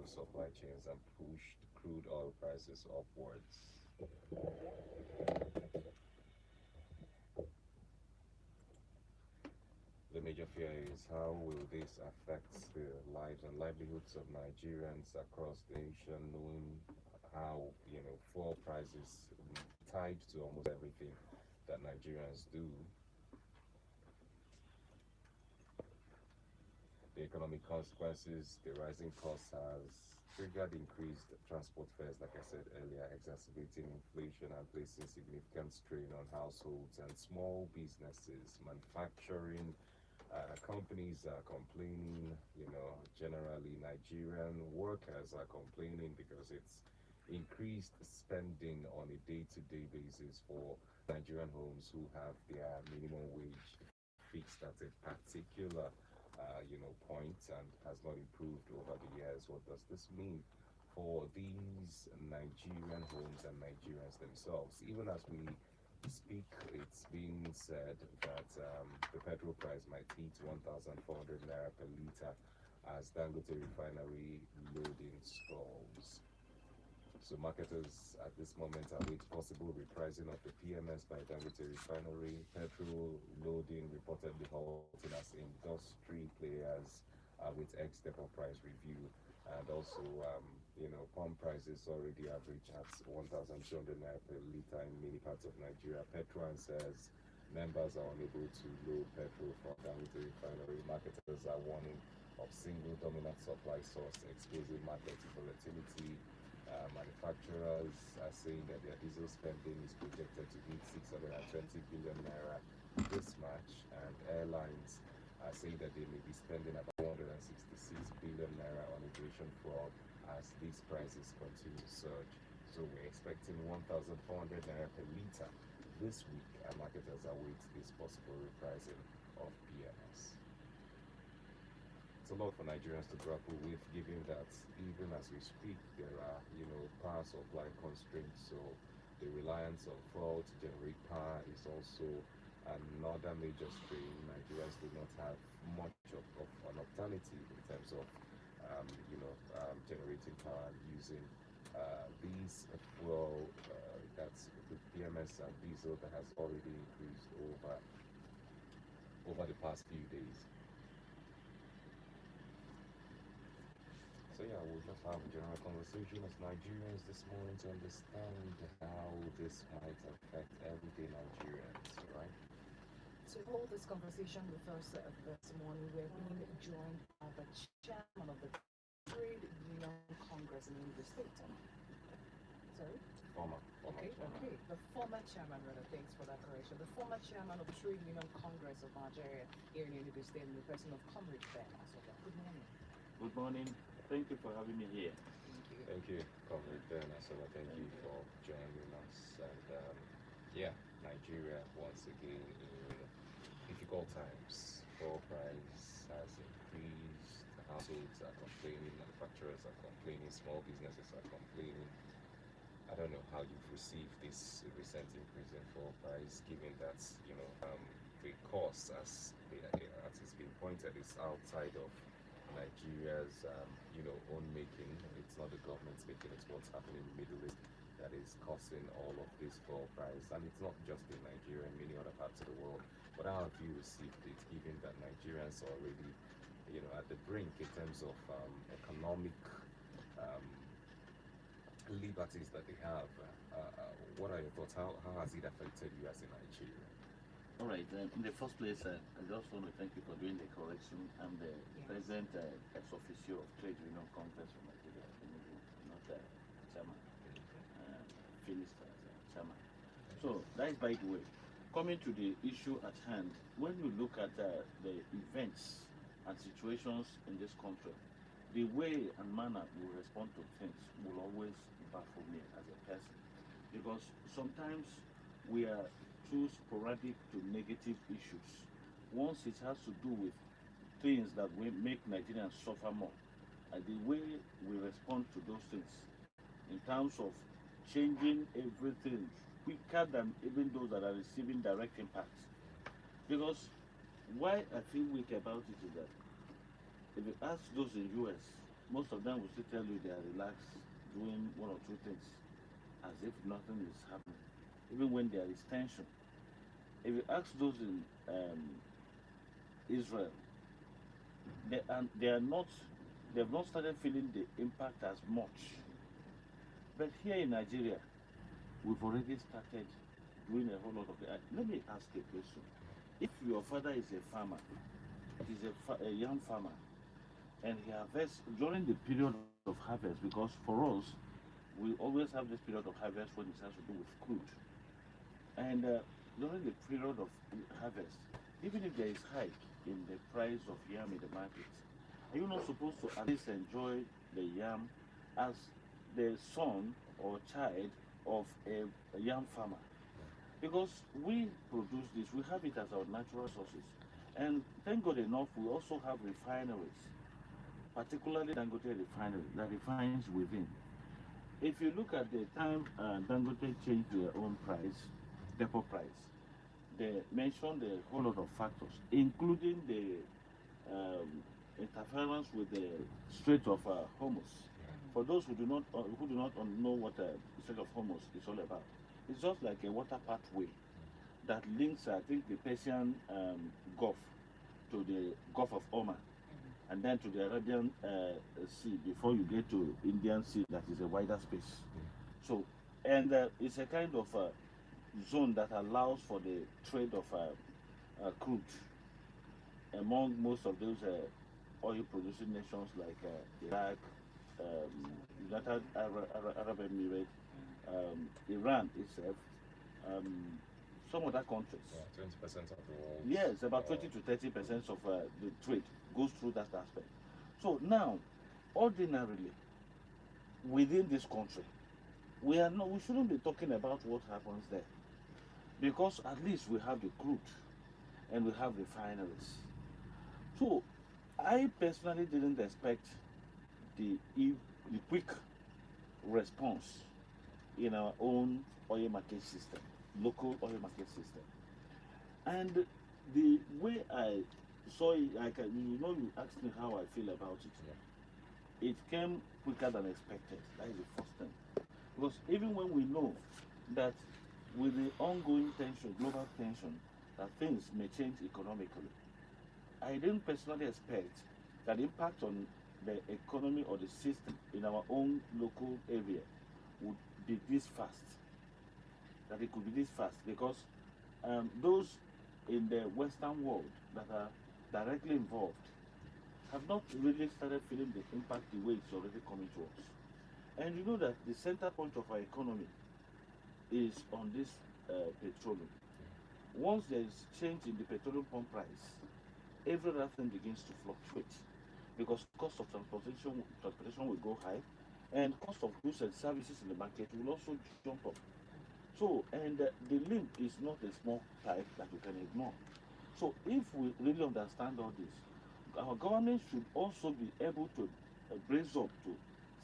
supply chains and pushed crude oil prices upwards. The major fear is how will this affect the lives and livelihoods of Nigerians across the nation, knowing how fuel prices tied to almost everything that Nigerians do. The economic consequences, the rising costs has triggered increased transport fares, like I said earlier, exacerbating inflation and placing significant strain on households and small businesses. Manufacturing companies are complaining, generally Nigerian workers are complaining because it's increased spending on a day-to-day basis for Nigerian homes who have their minimum wage fixed at a particular point and has not improved over the years. What does this mean for these Nigerian homes and Nigerians themselves? Even as we speak, it's being said that the petrol price might hit 1,400 naira per liter as Dangote refinery loading stalls. So marketers at this moment await possible repricing of the PMS by Dangote refinery. Petrol loading reportedly halting as industry players with ex-depot price review. And also, pump prices already average at 1,200 naira per liter in many parts of Nigeria. Petron says members are unable to load petrol from Dangote refinery. Marketers are warning of single dominant supply source exposing market volatility. Manufacturers are saying that their diesel spending is projected to hit 620 billion naira this March, and airlines are saying that they may be spending about 166 billion naira on aviation fraud as these prices continue to surge. So we're expecting 1,400 naira per liter this week, and marketers await this possible repricing of PMS. It's a lot for Nigerians to grapple with, given that even as we speak, there are, power supply constraints. So the reliance on fuel to generate power is also another major strain. Nigerians do not have much of an alternative in terms of, generating power using these fuel. That's the PMS and diesel that has already increased over the past few days. So yeah, we'll just have a general conversation as Nigerians this morning to understand how this might affect everyday Nigerians, right? To hold this conversation with us this morning, we're being joined by the chairman of the Trade Union Congress in Enugu State. Sorry? Former Okay, chairman. okay. The former chairman, rather, thanks for that correction. The former chairman of Trade Union Congress of Nigeria here in Enugu State, in the person of Comrade Ben Asoga. Good morning. Good morning. Thank you for having me here. Thank you. Thank you, Comrade Ben Asola. Thank you for joining us. And Nigeria once again in difficult times. Fuel price has increased. Households are complaining. Manufacturers are complaining. Small businesses are complaining. I don't know how you've received this recent increase in fuel price, given that the cost, as it's been pointed, is outside of Nigeria's own making. It's not the government's making. It's what's happening in the Middle East that is causing all of this fuel price, and it's not just in Nigeria, in many other parts of the world. But how have you received it, given that Nigerians are already at the brink in terms of economic um, liberties that they have? What are your thoughts? How has it affected you as a Nigerian? All right. In the first place, I just want to thank you for doing the correction. I'm the president ex officio of Trade Union Congress of Nigeria, not chairman. Finished as chairman. So that is by the way. Coming to the issue at hand, when you look at the events and situations in this country, the way and manner we respond to things will always baffle me as a person, because sometimes we are too sporadic to negative issues. Once it has to do with things that will make Nigerians suffer more, the way we respond to those things in terms of changing everything quicker than even those that are receiving direct impacts. Because why I feel weak about it is that if you ask those in US, most of them will still tell you they are relaxed, doing one or two things, as if nothing is happening, even when there is tension. If you ask those in Israel, they are not, they have not started feeling the impact as much. But here in Nigeria, we've already started doing a whole lot of it. Let me ask a question. If your father is a farmer, he's a young farmer, and he harvests during the period of harvest, because for us, we always have this period of harvest when it has to do with crude. And during the period of harvest, even if there is hike in the price of yam in the market, are you not supposed to at least enjoy the yam as the son or child of a yam farmer? Because we produce this, we have it as our natural sources. And thank God enough, we also have refineries, particularly Dangote refinery that refines within. If you look at the time Dangote changed their own price, depot price, they mentioned a whole lot of factors, including the interference with the Strait of Hormuz. For those who do not know what the Strait of Hormuz is all about, it's just like a water pathway that links, I think, the Persian Gulf to the Gulf of Oman, and then to the Arabian Sea before you get to Indian Sea, that is a wider space. So, and it's a kind of zone that allows for the trade of crude among most of those oil producing nations like Iraq, United Arab Emirates, Iran itself, some other countries. Yeah, 20% of the world. Yes, about 20 to 30% of the trade goes through that aspect. So now, ordinarily, within this country, we shouldn't be talking about what happens there, because at least we have the crude and we have refineries. So I personally didn't expect the quick response in our own oil market system, local oil market system. And the way I saw it, you asked me how I feel about it. It came quicker than expected. That is the first thing. Because even when we know that with the ongoing tension, global tension, that things may change economically, I didn't personally expect that impact on the economy or the system in our own local area would be this fast. That it could be this fast, because those in the Western world that are directly involved have not really started feeling the impact the way it's already coming to us. And you know that the center point of our economy is on this petroleum. Once there is change in the petroleum pump price, every other thing begins to fluctuate, because cost of transportation will go high, and cost of goods and services in the market will also jump up. So, and the link is not a small type that you can ignore. So, if we really understand all this, our government should also be able to brace up to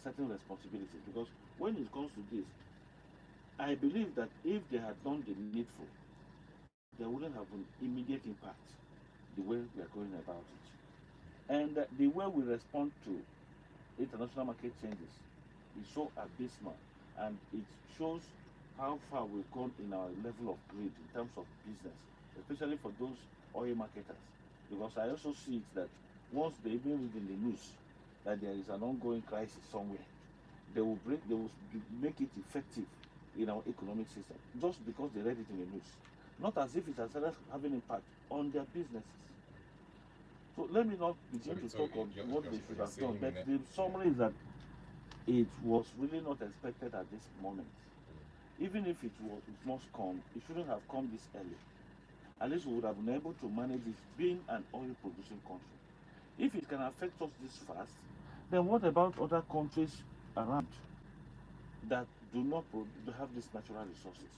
certain responsibilities. Because when it comes to this, I believe that if they had done the needful, there wouldn't have an immediate impact the way we are going about it. And the way we respond to international market changes is so abysmal, and it shows how far we've gone in our level of greed in terms of business, especially for those oil marketers. Because I also see it that once they even read in the news that there is an ongoing crisis somewhere, they will make it effective in our economic system just because they read it in the news, not as if it has started having impact on their businesses. So let me not begin to talk on what they should have done, but the summary is that it was really not expected at this moment. Even if it must come, it shouldn't have come this early. At least we would have been able to manage it being an oil producing country. If it can affect us this fast, then what about other countries around that do not have these natural resources?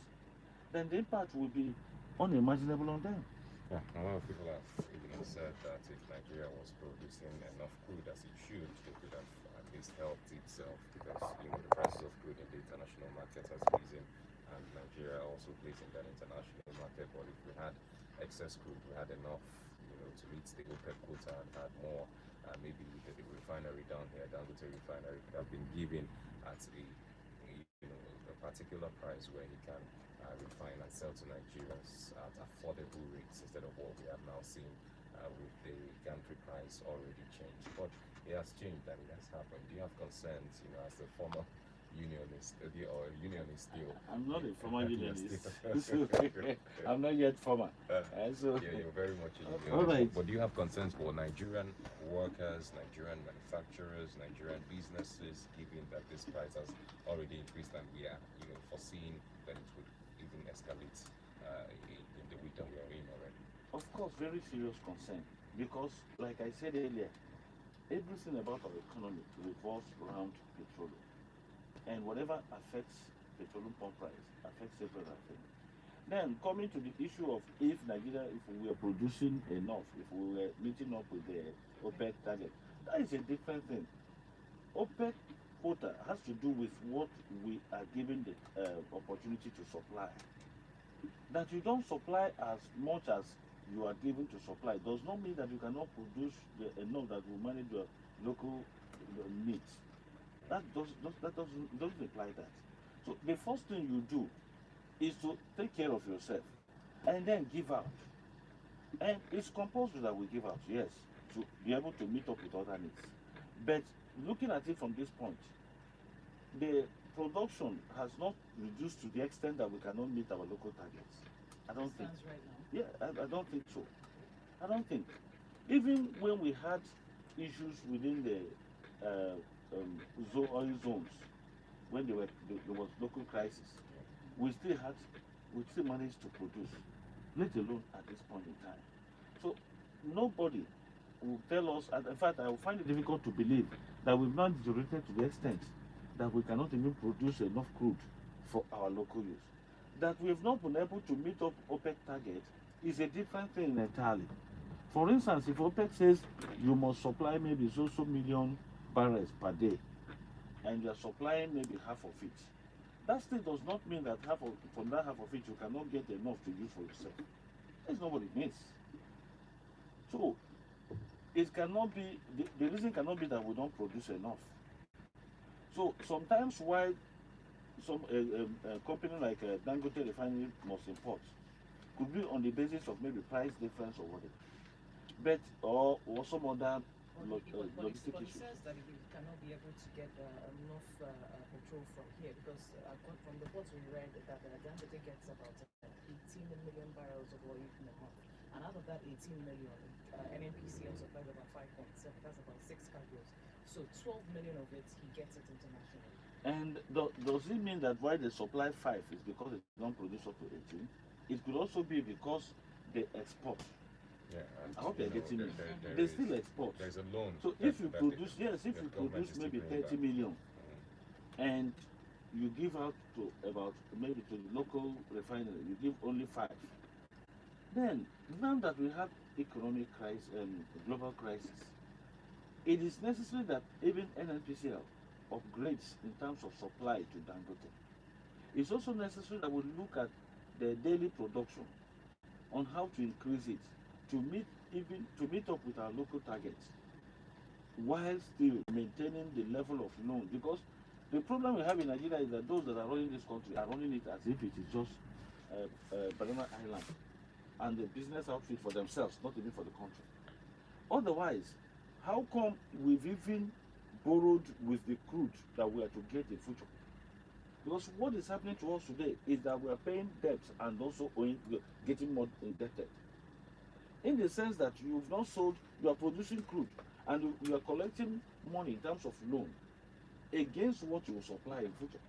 Then the impact will be unimaginable on them. Yeah, a lot of people have said that if Nigeria was producing enough crude as it should, they could have at least helped itself, because the prices of crude in the international market has risen, and Nigeria also plays in that international market. But if we had excess crude, we had enough, to meet the OPEC quota and had more, maybe the refinery down here, Dangote refinery, could have been given at a particular price where he can refine and sell to Nigerians at affordable rates instead of what we have now seen with the gantry price already changed. But it has changed and it has happened. Do you have concerns, as a former unionist, or unionist still? I'm not a former You're unionist. still- I'm not yet former. So Yeah, you're very much a unionist. All right. But do you have concerns for Nigerian workers, Nigerian manufacturers, Nigerian businesses, given that this price has already increased and we are, foreseeing that it would even escalate in the week that we are in already? of course, very serious concern because, like I said earlier, everything about our economy revolves around petroleum, and whatever affects petroleum pump price affects every other thing. Then coming to the issue of if Nigeria, if we were producing enough, if we were meeting up with the OPEC target, that is a different thing. OPEC quota has to do with what we are given the opportunity to supply. That you don't supply as much as you are given to supply does not mean that you cannot produce enough that will manage your local needs. That doesn't imply that. So the first thing you do is to take care of yourself and then give out. And it's compulsory that we give out, yes, to be able to meet up with other needs. But looking at it from this point, the production has not reduced to the extent that we cannot meet our local targets. I don't think. Stands right now. Yeah, I don't think so. I don't think. Even when we had issues within the oil zones, when there was local crisis, we still managed to produce, let alone at this point in time. So nobody will tell us, and in fact, I will find it difficult to believe that we've not deteriorated to the extent that we cannot even produce enough crude for our local use. That we have not been able to meet up OPEC target is a different thing entirely. For instance, if OPEC says you must supply maybe so million barrels per day, and you are supplying maybe half of it, that still does not mean that from that half of it you cannot get enough to use for yourself. That's not what it means. So it cannot be the reason cannot be that we don't produce enough. So sometimes why some company like Dangote refinery must import could be on the basis of maybe price difference or whatever, but or some other logistic But he issues. says that he cannot be able to get enough petrol from here because from the reports we read that Dangote gets about 18 million barrels of oil in a month, and out of that 18 million, NNPCL supplies about 5.7. That's about 6 cargoes. So 12 million of it he gets it internationally. And does it mean that why they supply 5 is because they don't produce up to 18? It could also be because they export. Yeah, I hope they're getting me. there They is- still export. There's a loan. So that- if you that produce, the- yes, if the you government produce is maybe still paying 30 back. million and you give out to about maybe to the local refinery, you give only 5. Then now that we have economic crisis and global crisis, it is necessary that even NNPCL upgrades in terms of supply to Dangote. It's also necessary that we look at the daily production on how to increase it to meet up with our local targets while still maintaining the level of loan. Because the problem we have in Nigeria is that those that are running this country are running it as if it is just Banana Island and the business outfit for themselves, not even for the country. Otherwise, how come we've even borrowed with the crude that we are to get in future? Because what is happening to us today is that we are paying debts and also getting more indebted. In the sense that you've not sold, you are producing crude and you are collecting money in terms of loan against what you will supply in future.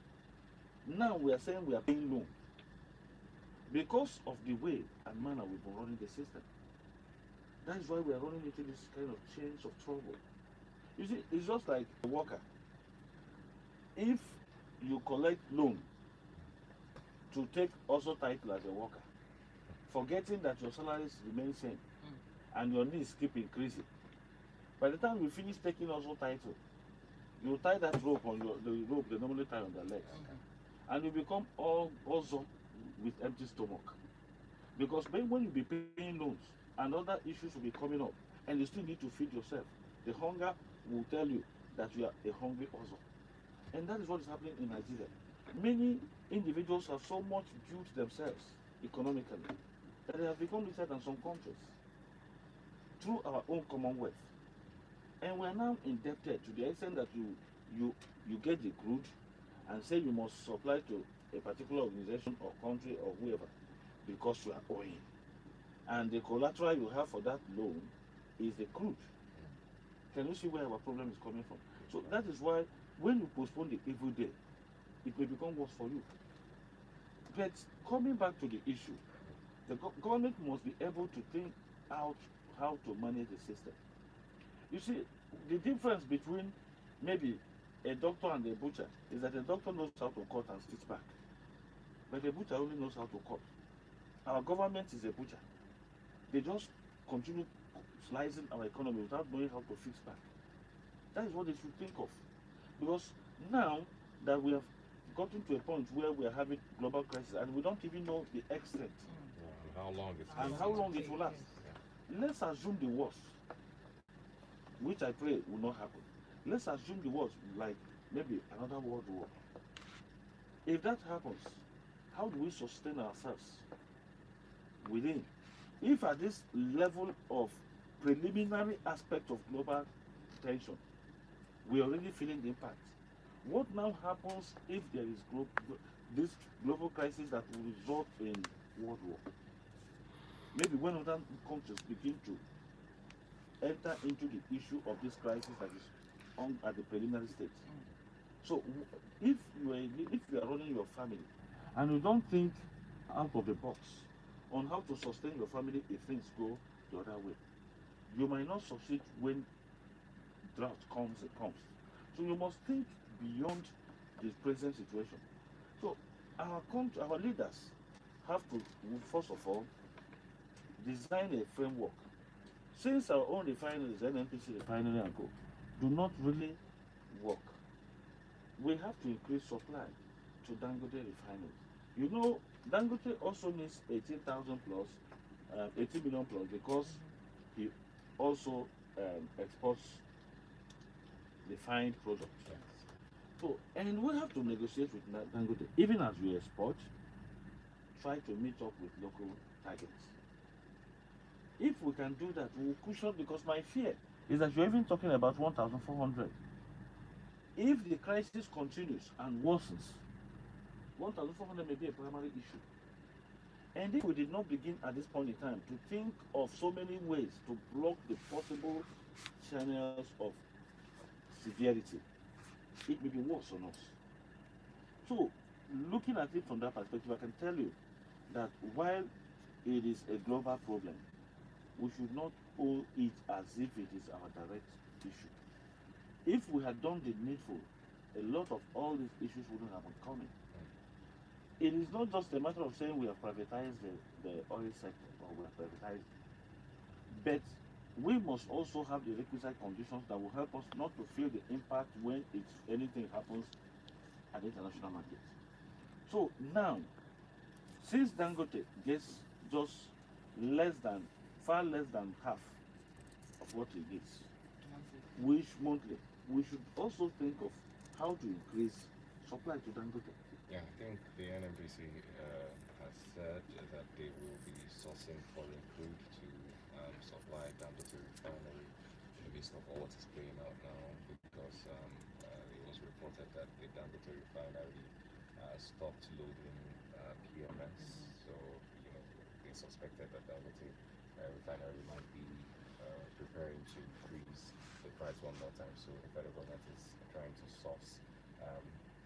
Now we are saying we are paying loan because of the way and manner we've been running the system. That is why we are running into this kind of chains of trouble. You see, it's just like a worker. If you collect loan to take also title as a worker, forgetting that your salaries remain same and your needs keep increasing. By the time you finish taking also title, you tie that rope on the rope they normally tie on their legs, and you become also with empty stomach. Because when you be paying loans and other issues will be coming up, and you still need to feed yourself, The hunger will tell you that you are a hungry also. And that is what is happening in Nigeria. Many individuals have so much built themselves economically that they have become richer than some countries through our own commonwealth. And we are now indebted to the extent that you get the crude and say you must supply to a particular organization or country or whoever because you are owing. And the collateral you have for that loan is the crude. Can you see where our problem is coming from? So that is why when you postpone the evil day, it may become worse for you. But coming back to the issue, the government must be able to think out how to manage the system. You see, the difference between maybe a doctor and a butcher is that a doctor knows how to cut and stitch back, but a butcher only knows how to cut. Our government is a butcher. They just continue slicing our economy without knowing how to fix back. That is what they should think of. Because now that we have gotten to a point where we are having global crisis and we don't even know the extent and how long it's and how long it will last. Let's assume the worst, which I pray will not happen. Let's assume the worst, like maybe another world war. If that happens, how do we sustain ourselves within? If at this level of preliminary aspect of global tension, we are already feeling the impact. What now happens if there is this global crisis that will result in world war? Maybe when other countries begin to enter into the issue of this crisis that is on at the preliminary stage. So if you are running your family and you don't think out of the box on how to sustain your family if things go the other way, you might not succeed when drought comes. So you must think beyond the present situation. So our leaders have to, first of all, design a framework. Since our own refineries, NNPC refinery and co, do not really work, we have to increase supply to Dangote refineries. You know, Dangote also needs 18,000 plus, 18 million plus because he also exports refined products. So, and we have to negotiate with Dangote. Even as we export, try to meet up with local targets. If we can do that, we will cushion, because my fear is that you're even talking about 1,400. If the crisis continues and worsens, 1,400 may be a primary issue. And if we did not begin at this point in time to think of so many ways to block the possible channels of severity, it may be worse on us. So, looking at it from that perspective, I can tell you that while it is a global problem, we should not owe it as if it is our direct issue. If we had done the needful, a lot of all these issues wouldn't have been coming. It is not just a matter of saying we have privatized the oil sector or we have privatized, but we must also have the requisite conditions that will help us not to feel the impact when anything happens at the international market. So now, since Dangote gets just far less than half of what he gets, monthly, we should also think of how to increase supply to Dangote. Yeah, I think the NMPC has said that they will be sourcing foreign crude to supply Dangote refinery in the midst of all what is playing out now, because it was reported that the Dangote refinery stopped loading PMS. So, they suspected that Dangote refinery might be preparing to increase the price one more time. So the federal government is trying to source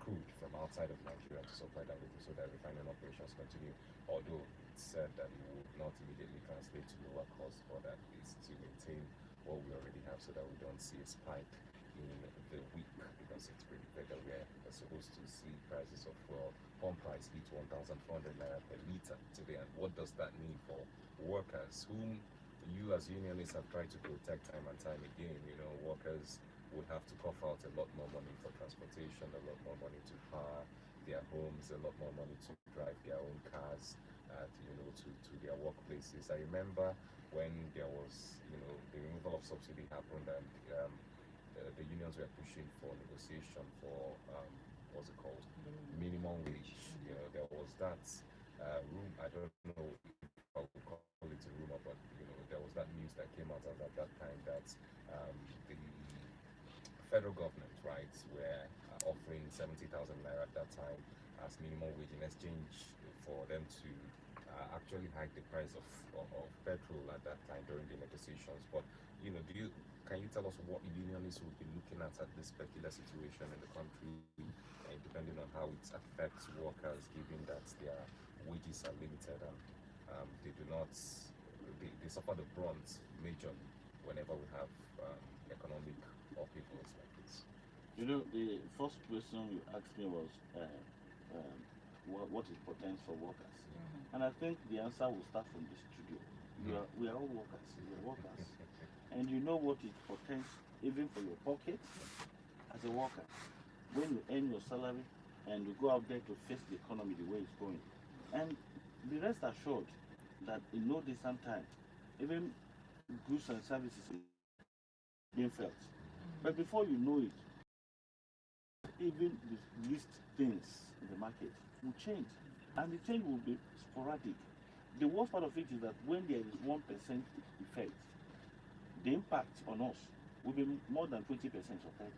crude from outside of Nigeria to supply Dangote so that refining operations continue. Although it's said that it would not immediately translate to lower costs, but that is to maintain what we already have so that we don't see a spike in the week, because it's predicted that we're supposed to see prices of pump price hit 1,400 naira per liter today. And what does that mean for workers whom you as unionists have tried to protect time and time again? Workers would have to cough out a lot more money for transportation, a lot more money to power their homes, a lot more money to drive their own cars, to their workplaces. I remember when there was, the removal of subsidy happened, and the unions were pushing for negotiation for what's it called, minimum wage. There was that room. I don't know if I would call it a rumor, but there was that news that came out at that time that the federal government, right, were offering 70,000 naira at that time as minimum wage in exchange for them to actually hike the price of petrol at that time during the negotiations. But can you tell us what unionists will be looking at this particular situation in the country, depending on how it affects workers, given that their wages are limited and they do not, they suffer the brunt majorly whenever we have economic upheavals like this? The first question you asked me was what it portends for workers. And I think the answer will start from the studio. We are all workers. We are workers. And you know what it portends even for your pocket as a worker. When you earn your salary and you go out there to face the economy the way it's going. And be rest assured that in no distant time, even goods and services are being felt. But before you know it, even the least things in the market will change. And the change will be sporadic. The worst part of it is that when there is 1% effect, the impact on us will be more than 20% or 30.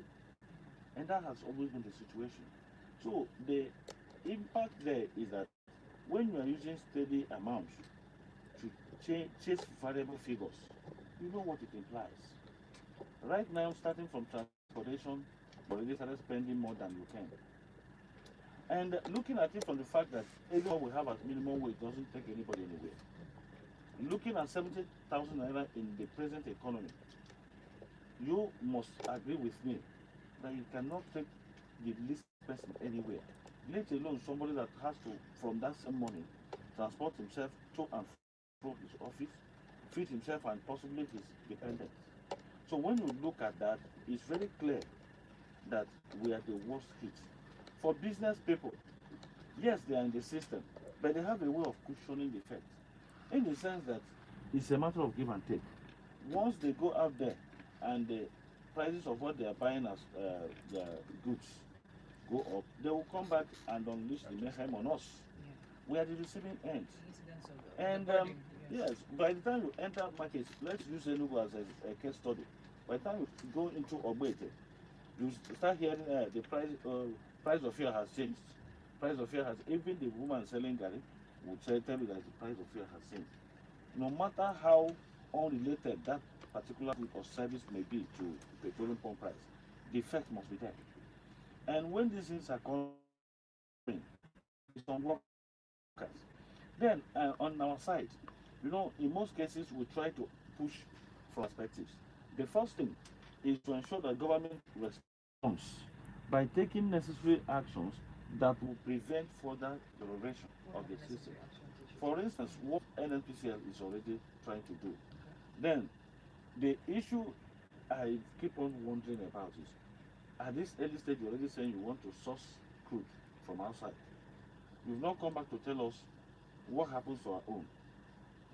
And that has always been the situation. So the impact there is that when you are using steady amounts to chase variable figures, you know what it implies. Right now, starting from transportation, you already started spending more than you can. And looking at it from the fact that anyone we have as minimum wage doesn't take anybody anywhere. Looking at 70,000 naira in the present economy, you must agree with me that you cannot take the least person anywhere, let alone somebody that has to, from that same money, transport himself to and from his office, feed himself and possibly his dependents. So when you look at that, it's very clear that we are the worst hit. For business people, yes, they are in the system, but they have a way of cushioning the effect, in the sense that it's a matter of give and take. Once they go out there and the prices of what they are buying as their goods go up, they will come back and unleash the mayhem on us. We are the receiving end. And yes, by the time you enter markets, let's use Enugu as a case study. By the time you go into Ogbete, you start hearing the price of fuel has changed. Price of fuel has, even the woman selling gari would tell you that the price of fuel has changed. No matter how unrelated that particular good or service may be to petroleum pump price, the effect must be there. And when these things are coming, it's on workers. Then on our side, in most cases we try to push for perspectives. The first thing is to ensure that government responds by taking necessary actions that will prevent further deterioration of the system. For instance, what NNPCL is already trying to do. Then, the issue I keep on wondering about is, at this early stage, you're already saying you want to source crude from outside. You've not come back to tell us what happens to our own.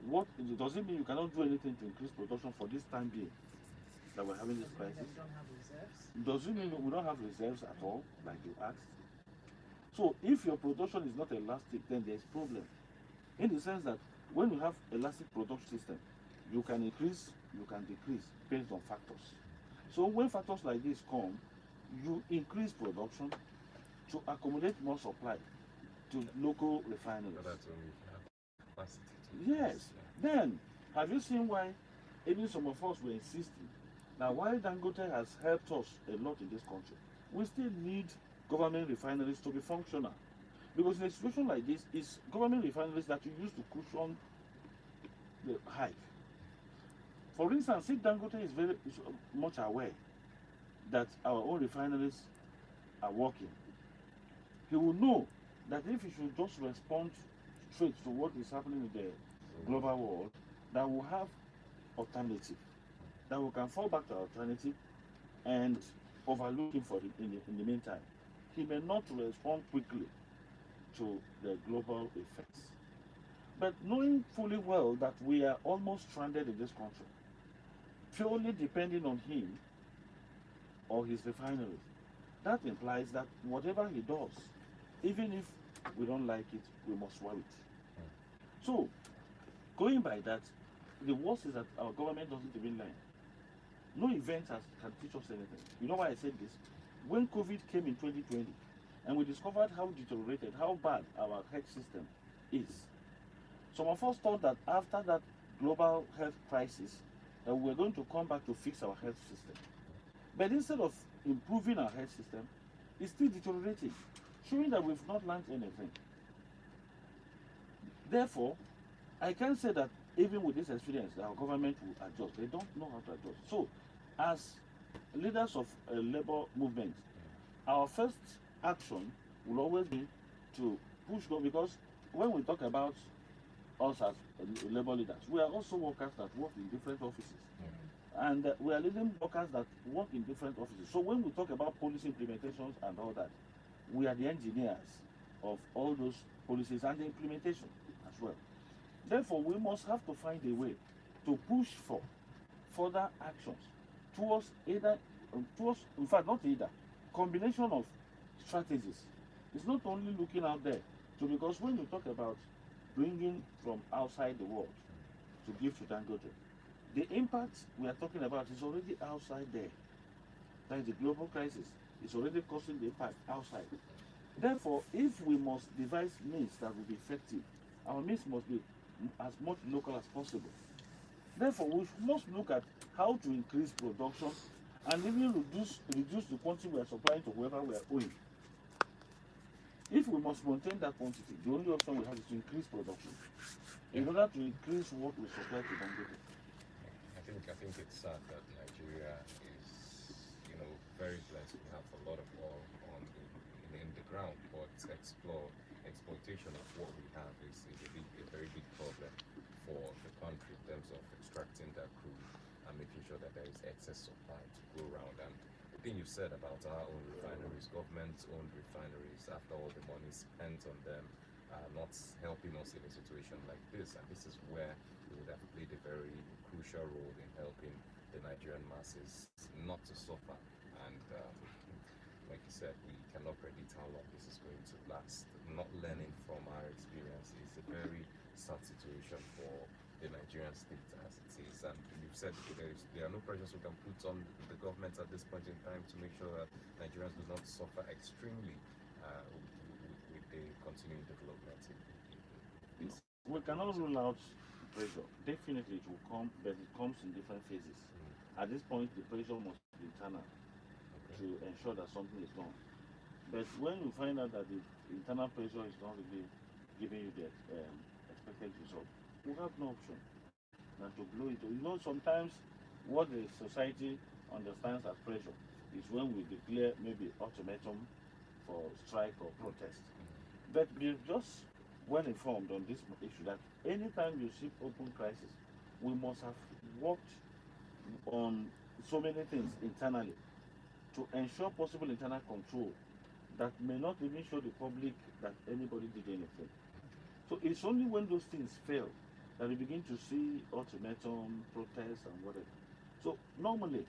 What does it mean you cannot do anything to increase production for this time being that we're having this crisis? Does it mean we don't have reserves at all, like you asked? So if your production is not elastic, then there's a problem. In the sense that when you have elastic production system, you can increase, you can decrease based on factors. So when factors like this come, you increase production to accommodate more supply to local refineries. That's when we have capacity to Yes. Then, have you seen why even some of us were insisting that while Dangote has helped us a lot in this country, we still need government refineries to be functional? Because in a situation like this, it's government refineries that you use to cushion the hike. For instance, if Dangote is very much aware that our own refineries are working, he will know that if he should just respond straight to what is happening in the global world, that will have alternative, that we can fall back to alternative and overlook him for in the meantime. He may not respond quickly to the global effects. But knowing fully well that we are almost stranded in this country, purely depending on him or his refineries, that implies that whatever he does, even if we don't like it, we must swallow it. So, going by that, the worst is that our government doesn't even learn. No event can teach us anything. You know why I said this? When COVID came in 2020, and we discovered how deteriorated, how bad our health system is, some of us thought that after that global health crisis, that we were going to come back to fix our health system. But instead of improving our health system, it's still deteriorating, showing that we've not learned anything. Therefore, I can say that even with this experience, our government will adjust. They don't know how to adjust. So, as leaders of a labor movement, our first action will always be to push go, because when we talk about us as labor leaders, we are also workers that work in different offices. And we are leading workers that work in different offices. So when we talk about policy implementations and all that, we are the engineers of all those policies and the implementation as well. Therefore, we must have to find a way to push for further actions towards in fact, not either, combination of strategies. It's not only looking out there. So because when we talk about bringing from outside the world to give to Dangote, the impact we are talking about is already outside there. That is the global crisis. It's already causing the impact outside. Therefore, if we must devise means that will be effective, our means must be as much local as possible. Therefore, we must look at how to increase production and even reduce the quantity we are supplying to whoever we are owing. If we must maintain that quantity, the only option we have is to increase production in order to increase what we supply to Dangote. I think it's sad that Nigeria is, very blessed. We have a lot of oil in the ground, but exploitation of what we have is a very big problem for the country in terms of extracting that crude and making sure that there is excess supply to go around. And the thing you said about our own refineries, government-owned refineries, after all the money spent on them, not helping us in a situation like this. And this is where we would have played a very crucial role in helping the Nigerian masses not to suffer. And like you said, we cannot predict how long this is going to last. Not learning from our experience is a very sad situation for the Nigerian state as it is. And you've said there are no pressures we can put on the government at this point in time to make sure that Nigerians do not suffer extremely with the continuing development in this. We cannot rule out pressure. Definitely it will come, but it comes in different phases. At this point, the pressure must be internal to ensure that something is done. But when you find out that the internal pressure is not really giving you the expected result, we have no option than to blow it. Sometimes what the society understands as pressure is when we declare maybe ultimatum for strike or protest. But we're just well informed on this issue that anytime you see open crisis, we must have worked on so many things internally to ensure possible internal control that may not even show the public that anybody did anything. So it's only when those things fail that we begin to see ultimatum, protests, and whatever. So normally,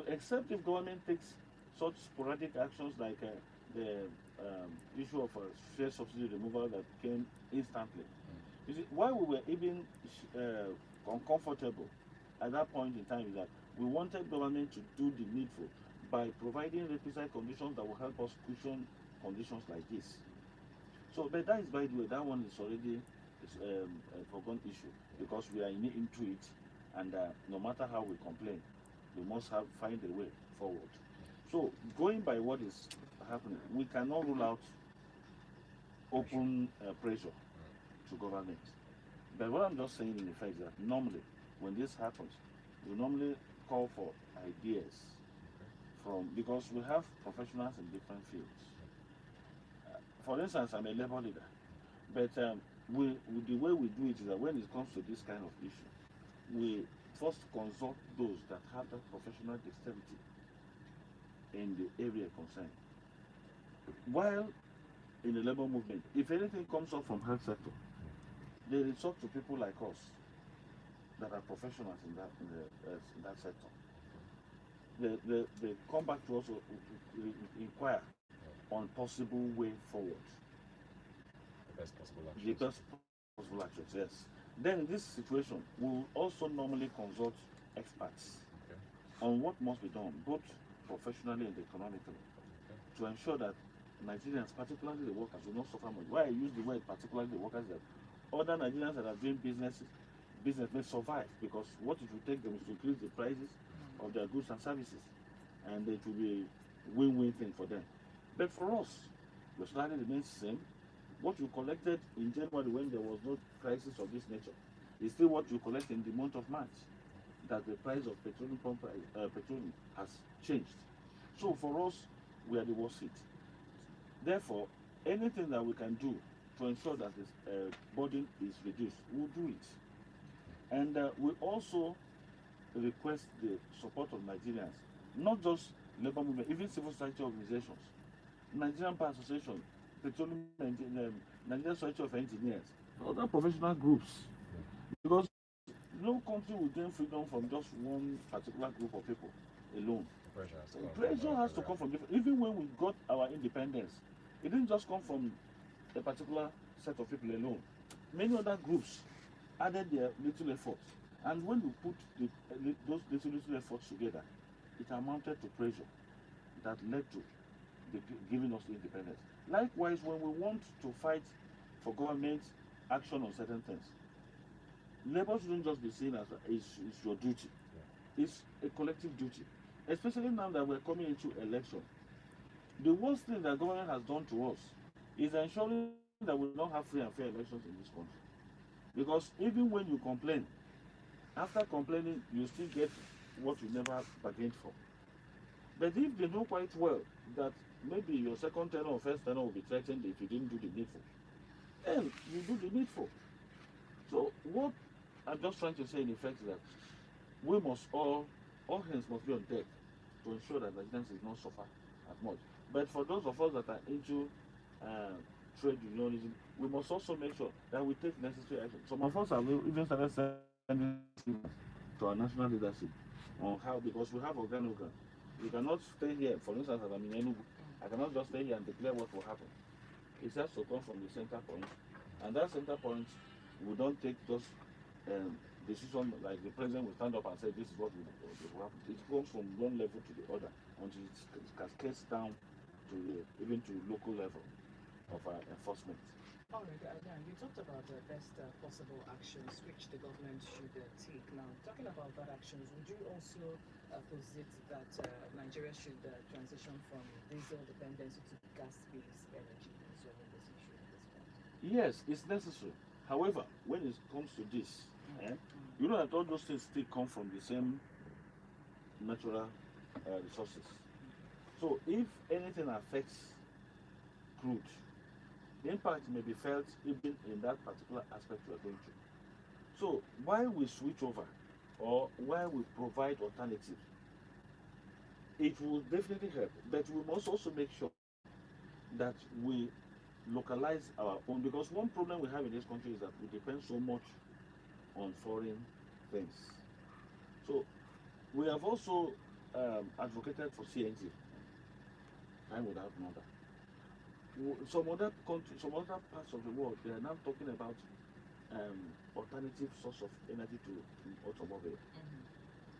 except if government takes such sporadic actions like the issue of fuel subsidy removal that came instantly. You see, why we were even uncomfortable at that point in time is that we wanted government to do the needful by providing requisite conditions that will help us cushion conditions like this. So, but that is, by the way, that one is already a forgotten issue because we are into it, and no matter how we complain, we must find a way forward. So, going by what is happening, we cannot rule out open pressure to government. But what I'm just saying in effect is that normally, when this happens, we normally call for ideas because we have professionals in different fields. For instance, I'm a labor leader, but the way we do it is that when it comes to this kind of issue, we first consult those that have that professional dexterity in the area concerned. While in the labor movement, if anything comes up from health sector, they resort to people like us that are professionals in that sector. They come back to us inquire on possible way forward. The best possible The actions. best possible actions, yes. Then in this situation, we will also normally consult experts Okay. on what must be done, both professionally and economically, to ensure that Nigerians, particularly the workers, will not suffer much. Why I use the word particularly the workers, that other Nigerians that are doing business may survive, because what it will take them is to increase the prices of their goods and services, and it will be a win-win thing for them. But for us, the salary remains the same. What you collected in January when there was no crisis of this nature is still what you collect in the month of March. That the price of petroleum has changed. So for us, we are the worst hit. Therefore, anything that we can do to ensure that this burden is reduced, we'll do it. And we also request the support of Nigerians, not just labor movement, even civil society organizations, Nigerian Bar Association, Petroleum Nigerian Society of Engineers, other professional groups, because no country will gain freedom from just one particular group of people alone. Pressure has to come from different. Even when we got our independence, it didn't just come from a particular set of people alone. Many other groups added their little efforts, and when we put those little efforts together, it amounted to pressure that led to giving us the independence. Likewise, when we want to fight for government action on certain things, labor shouldn't just be seen as it's your duty. It's a collective duty, especially now that we're coming into election. The worst thing that government has done to us is ensuring that we don't have free and fair elections in this country. Because even when you complain, after complaining, you still get what you never bargained for. But if they know quite well that maybe your second tenor or first tenor will be threatened if you didn't do the needful, then you do the needful. So what I'm just trying to say in effect is that we must all hands must be on deck to ensure that Nigerians is not suffer as much. But for those of us that are into trade unionism, we must also make sure that we take necessary action. Some of us have even started sending to our national leadership on how, because we have organogram. We cannot stay here, for instance, as I'm in Enugu, I cannot just stay here and declare what will happen. It has to come from the center point, and that center point, we don't take just decision like the president will stand up and say this is what will happen. It goes from one level to the other until it cascades down to even to local level of enforcement. All right, Dan, you talked about the best possible actions which the government should take. Now, talking about that actions, would you also posit that Nigeria should transition from diesel dependency to gas-based energy in solving this issue at this point? Yes, it's necessary. However, when it comes to this, you know that all those things still come from the same natural resources. So if anything affects crude, the impact may be felt even in that particular aspect we are going through. So while we switch over or while we provide alternatives, it will definitely help. But we must also make sure that we localize our own, because one problem we have in this country is that we depend so much on foreign things. So we have also advocated for CNG, time without number. Some other countries, some other parts of the world, they are now talking about alternative source of energy to automobile,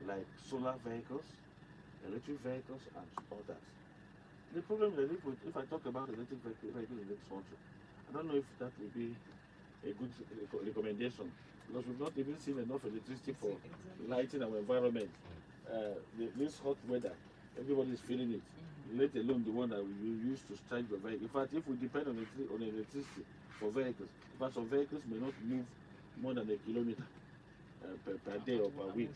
like solar vehicles, electric vehicles, and all that. The problem is that if I talk about electric vehicles in this country, I don't know if that will be a good recommendation, because we've not even seen enough electricity for lighting our environment. This hot weather, everybody is feeling it. Let alone the one that we use to charge the vehicle. In fact, if we depend on electricity for vehicles, in fact, some vehicles may not move more than a kilometer per day or per week.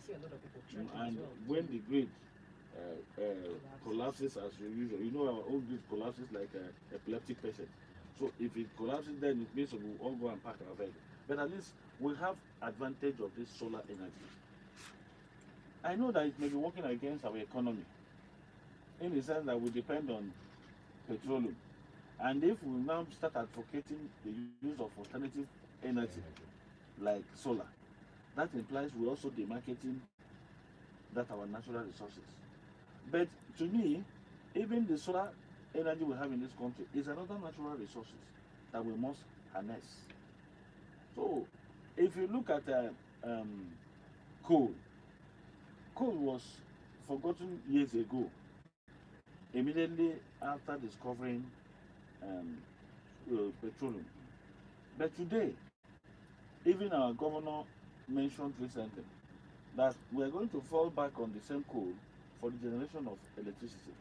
And when the grid collapses as usual, you know our own grid collapses like an epileptic patient. So if it collapses, then it means we will all go and park our vehicle. But at least we have advantage of this solar energy. I know that it may be working against our economy, in the sense that we depend on petroleum. And if we now start advocating the use of alternative energy, like solar, that implies we're also demarketing that our natural resources. But to me, even the solar energy we have in this country is another natural resources that we must harness. So, if you look at um, coal, coal was forgotten years ago, immediately after discovering petroleum. But today, even our governor mentioned recently that we are going to fall back on the same coal for the generation of electricity.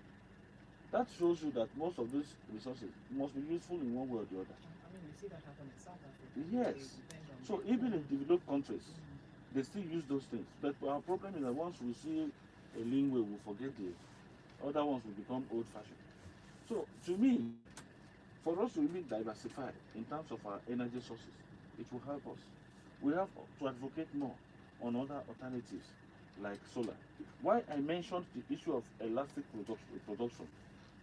That shows you that most of these resources must be useful in one way or the other. I mean, we see that happen in South Africa. Yes. So even in developed countries, they still use those things. But our problem is that once we see a lean way, we forget the other ones will become old-fashioned. So to me, for us to really diversify in terms of our energy sources, it will help us. We have to advocate more on other alternatives like solar. Why I mentioned the issue of elastic production,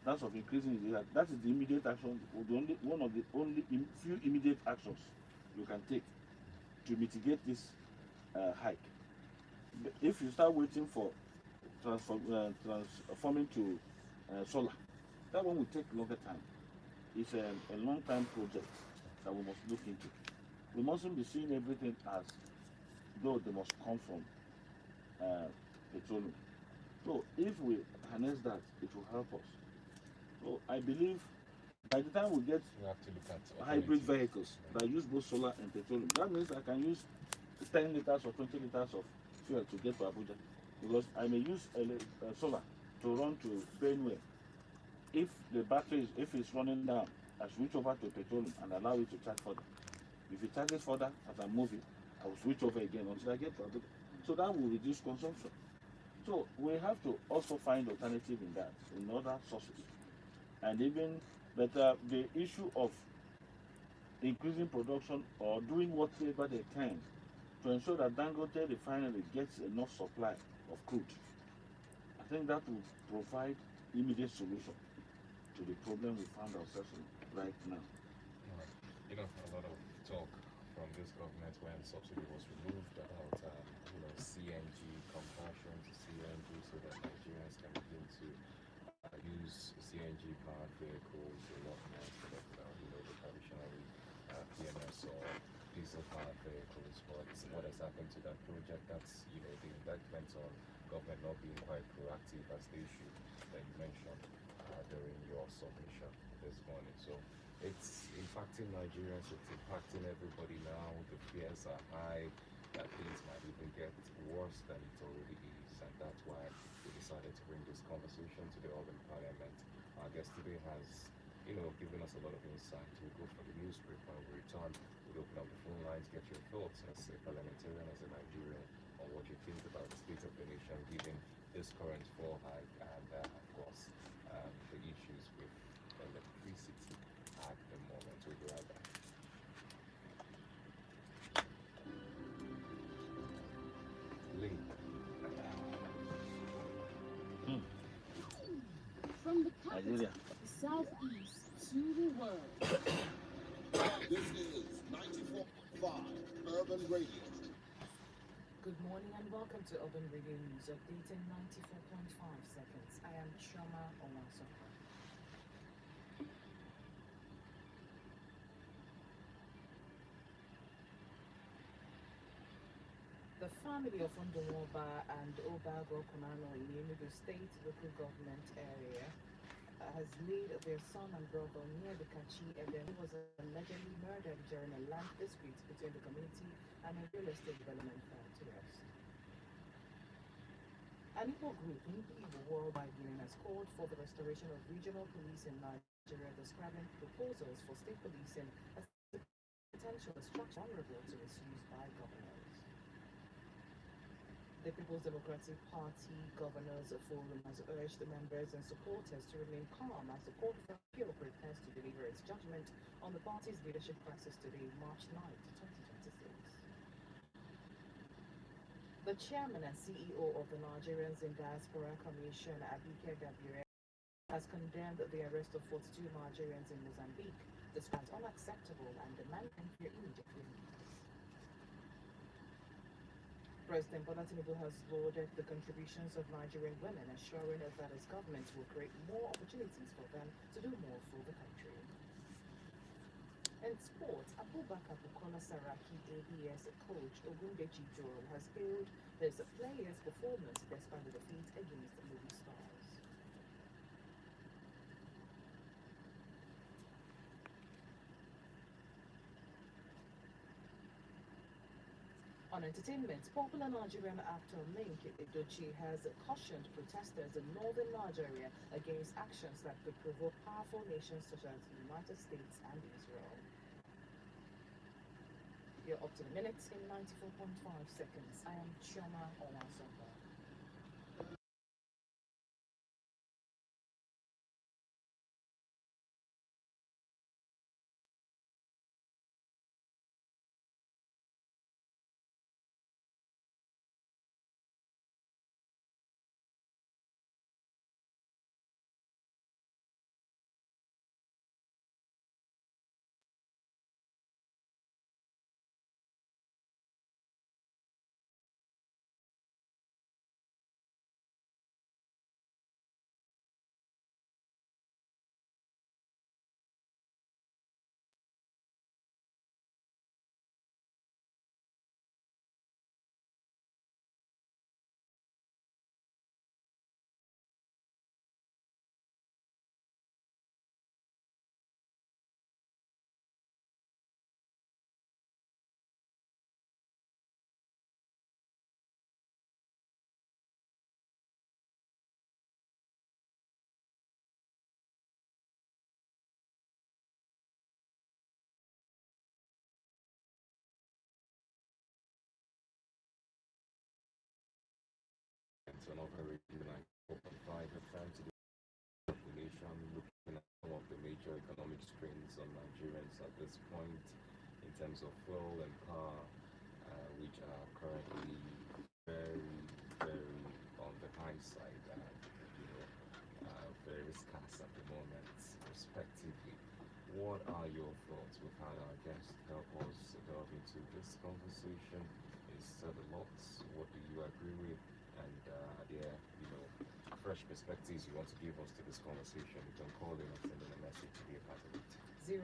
that's of increasing that is the immediate action, one of the only few immediate actions you can take to mitigate this hike. If you start waiting for transforming to solar, that one will take longer time. It's a long-term project that we must look into. We mustn't be seeing everything as though they must come from petroleum. So if we harness that, it will help us. So I believe by the time we get We have to look at hybrid alternatives. vehicles that use both solar and petroleum, that means I can use 10 liters or 20 liters of fuel to get to Abuja, because I may use solar to run to Benue. If the battery if it's running down, I switch over to petroleum and allow it to charge further. If it charges further as I'm moving, I will switch over again until I get to Abuja. So that will reduce consumption. So we have to also find alternative in that, in other sources. And even but the issue of increasing production or doing whatever they can to ensure that Dangote refinery gets enough supply of crude, I think that will provide immediate solution to the problem we found ourselves in right now. You know, a lot of talk from this government when subsidy was removed about, CNG conversion to CNG so that Nigerians can begin to use CNG powered vehicles a lot more instead of, the traditionally PMS or diesel powered vehicles. But what has happened to that project? That's, the indictment on government not being quite proactive as they should that you mentioned during your submission this morning. So it's impacting Nigerians, it's impacting everybody now. The fears are high that things might even get worse than it already is, and that's why we decided to bring this conversation to the Urban Parliament. Our guest today has, given us a lot of insight. We'll go for the newspaper. When we return, we'll open up the phone lines, get your thoughts as a parliamentarian, as a Nigerian, on what you think about the state of the nation given this current fall hike and, of course, the issues with electricity at the moment. We'll be right back. Link. From the capital, Nigeria. southeast to the world. This is 94.5 Urban Radio. Good morning and welcome to Urban Radio News Update in 94.5 seconds. I am Shoma Owasoka. The family of Ndonwoba and Obago Konano in the Enugu State local government area has laid their son and brother near the Kachi Eden, who was allegedly murdered during a land dispute between the community and a real estate development firm to the west. An Igbo group, Igbo Worldwide Union, has called for the restoration of regional police in Nigeria, describing proposals for state policing as a potential structure vulnerable to misuse by governors. The People's Democratic Party Governors Forum has urged the members and supporters to remain calm as the Court of Appeal prepares to deliver its judgment on the party's leadership crisis today, March 9, 2026. The chairman and CEO of the Nigerians in Diaspora Commission, Abike Gabire, has condemned the arrest of 42 Nigerians in Mozambique, described unacceptable and demanding their immediate release. President Bola Tinubu has lauded the contributions of Nigerian women, assuring that his government will create more opportunities for them to do more for the country. In sports, Abubakar Bukola Saraki, ABS coach Ogundeji Joel, has hailed his players' performance despite the defeat against Movie Stars. On entertainment, popular Nigerian actor Mink Edochie has cautioned protesters in northern Nigeria against actions that could provoke powerful nations such as the United States and Israel. You're up to the minutes in 94.5 seconds. I am Chioma Owansonga. On over Radio 94.5 FM to the population, looking at some of the major economic strains on Nigerians at this point in terms of fuel and car, which are currently very, very on the high side and very scarce at the moment, respectively. What are your thoughts? We've had our guest help us delve into this conversation. Is said a lot. What do you agree with? And fresh perspectives you want to give us to this conversation, you can call in and send in a message to be a part of it. 0916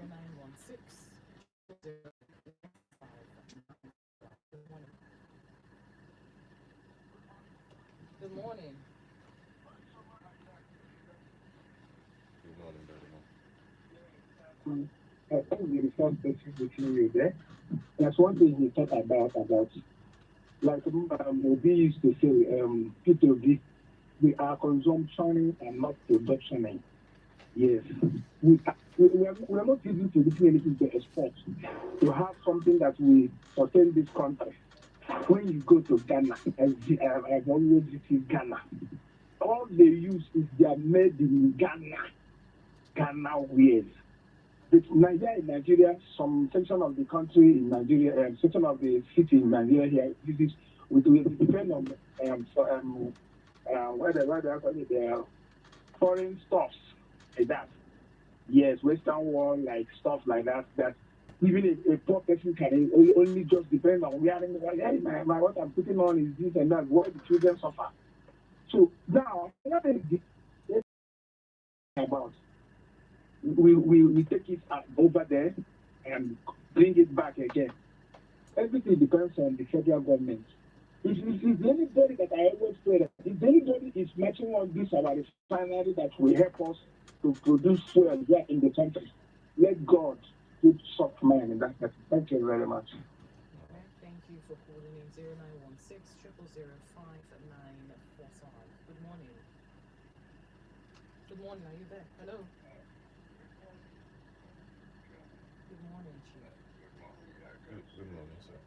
Good morning. Good morning, brother. I think the first person between you there. That's one thing we talk about like Obi used to say, P2B, we are consumptioning and not productioning. Yes. We are not using to do anything to export. To have something that we sustain this country. When you go to Ghana, I've always visited Ghana, all they use is they are made in Ghana wares. Nigeria, some section of the country in Nigeria, section of the city in Nigeria here, this is we depend on where they call it, the foreign stuffs like that. Yes, Western world, like stuff like that. That even a poor person can only just depend on wearing. Hey, what I'm putting on is this and that. What the children suffer. So now, what is this about? We take it over there and bring it back again. Everything depends on the federal government. If anybody that I always say that if anybody is matching on this about a refinery that will help us to produce fuel here in the country, let God put soft man in that. Thank you very much. Okay, thank you for calling in 0916 0005945. Good morning. Good morning, are you there? Hello. Good morning, Chief. Good morning, sir.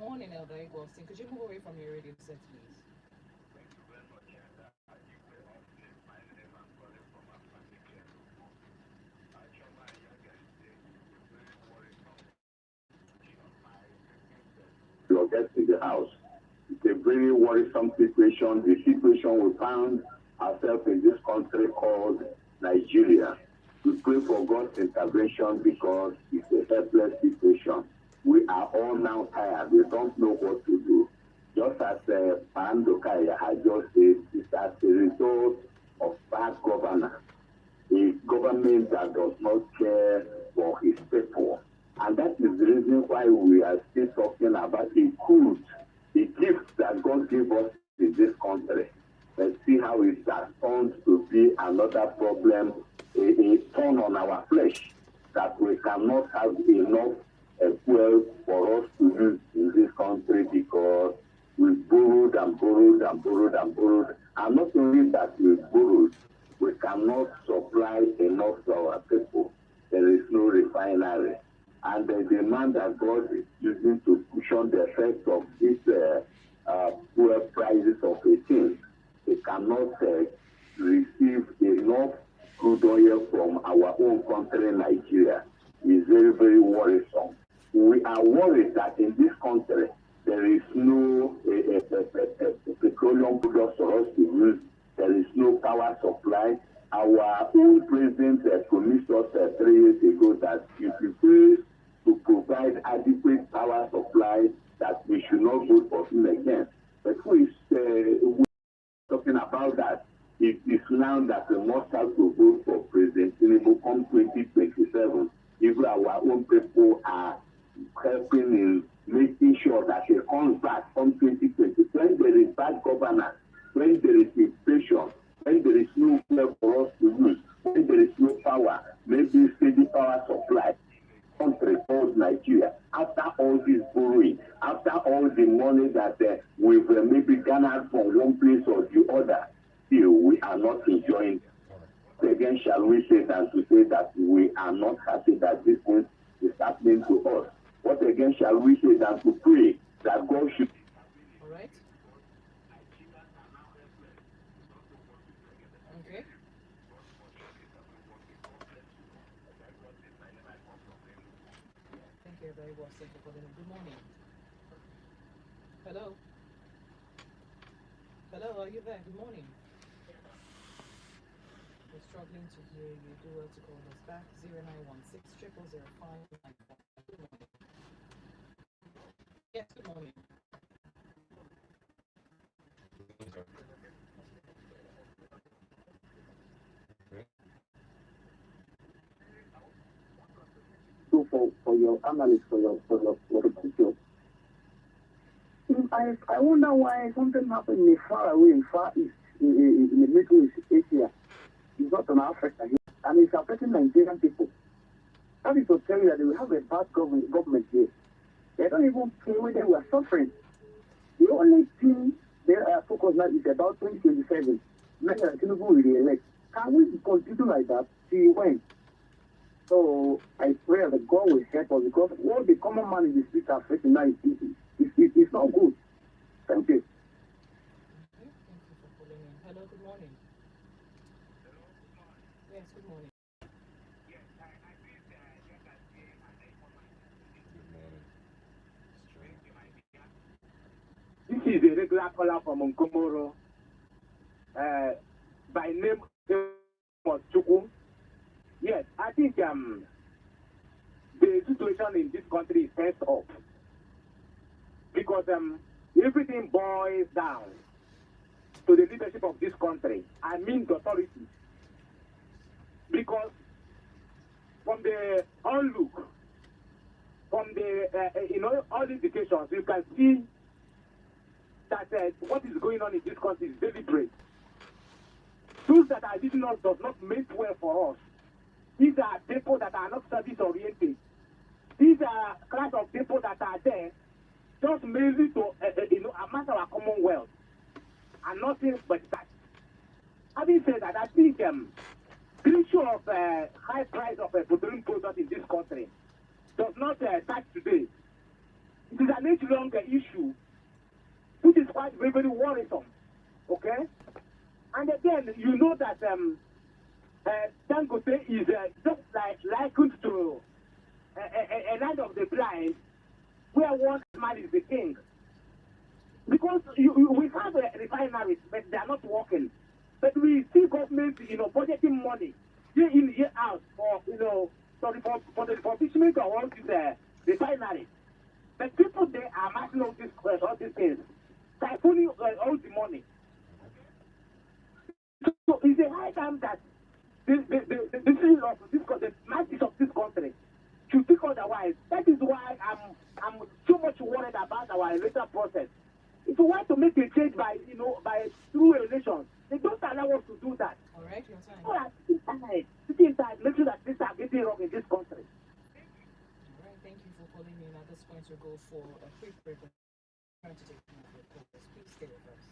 morning, Elder Eggleston. Could you move away from your radio set, please? Your guest in the house. It's a very worrisome situation. The situation we found ourselves in this country called Nigeria. We pray for God's intervention because it's a helpless situation. We are all now tired. We don't know what to do. Just as Pandokaya has just said, it's as a result of bad governance. A government that does not care for his people. And that is the reason why we are still talking about a gift that God gave us in this country. Let's see how it has turned to be another problem, a thorn on our flesh, that we cannot have enough fuel for us to use in this country because we borrowed and borrowed and borrowed and borrowed. And not only that we borrowed, we cannot supply enough to our people. There is no refinery. And the demand that God is using to cushion the effect of these fuel prices of 18, they cannot receive enough crude oil from our own country, Nigeria. It's very, very worrisome. We are worried that in this country, there is no petroleum products for us to use. There is no power supply. Our own president promised us 3 years ago that if we fail to provide adequate power supply, that we should not vote for him again. But who is talking about that? It is now that we must have to vote for President Tinubu come 2027. If our own people are helping in making sure that he comes back from 2020, when there is bad governance, when there is inflation, when there is no fuel for us to use, when there is no power, maybe steady power supply, country called Nigeria, after all this borrowing, after all the money that we've maybe garnered from one place or the other, still we are not enjoying. Again, shall we say than to say that we are not happy that this thing is happening to us? What again shall we say than to pray that God should? All right. Okay. Thank you very much for calling. Good morning. Hello. Hello, are you there? Good morning. We're struggling to hear you. Do well to call us back. 0916 0000595. Good morning. Yes, good morning. So for your analyst, for the picture. I wonder why something happened in the far away, in far east, in the Middle East, Asia. It's not in Africa, and it's affecting Nigerian people. That is to tell you that we have a bad government here. They don't even care whether we are suffering. The only thing they are focused on is about 2027. Tinubu will re-elect. Can we continue like that till when? So I pray that God will help us because what the common man in the street are facing now is not good. Thank you. Thank you for calling in. Hello, good morning. Yes, good morning. This is a regular caller from Nkomoro. By name was Chuku. Yes, I think the situation in this country is first up because everything boils down to the leadership of this country. I mean the authorities. Because from the outlook, from the all indications, you can see that what is going on in this country is deliberate. Tools that are leading us does not make well for us. These are people that are not service-oriented. These are class of people that are there just mainly to amass our commonwealth and nothing but that. Having said that, I think the issue of high price of petroleum products in this country does not start today. It is an age-long issue, which is quite very, very worrisome. Okay? And again, you know that Dangote is just like likened to a land of the blind, where one man is the king. Because we have refineries, but they are not working. But we see government, budgeting money year in, year out for, for the refurbishment of all these refineries. But people there are marking all these things, siphoning all the money. So it's a high time that the masses of this country should think otherwise. That is why I'm so much worried about our electoral process. If we want to make a change by through elections, they don't allow us to do that. All right, your time. So that sitting inside, make sure that things are getting wrong in this country. All right, thank you for calling in. At this point, we'll go for a quick break. Trying to take some of your calls. Please stay with us.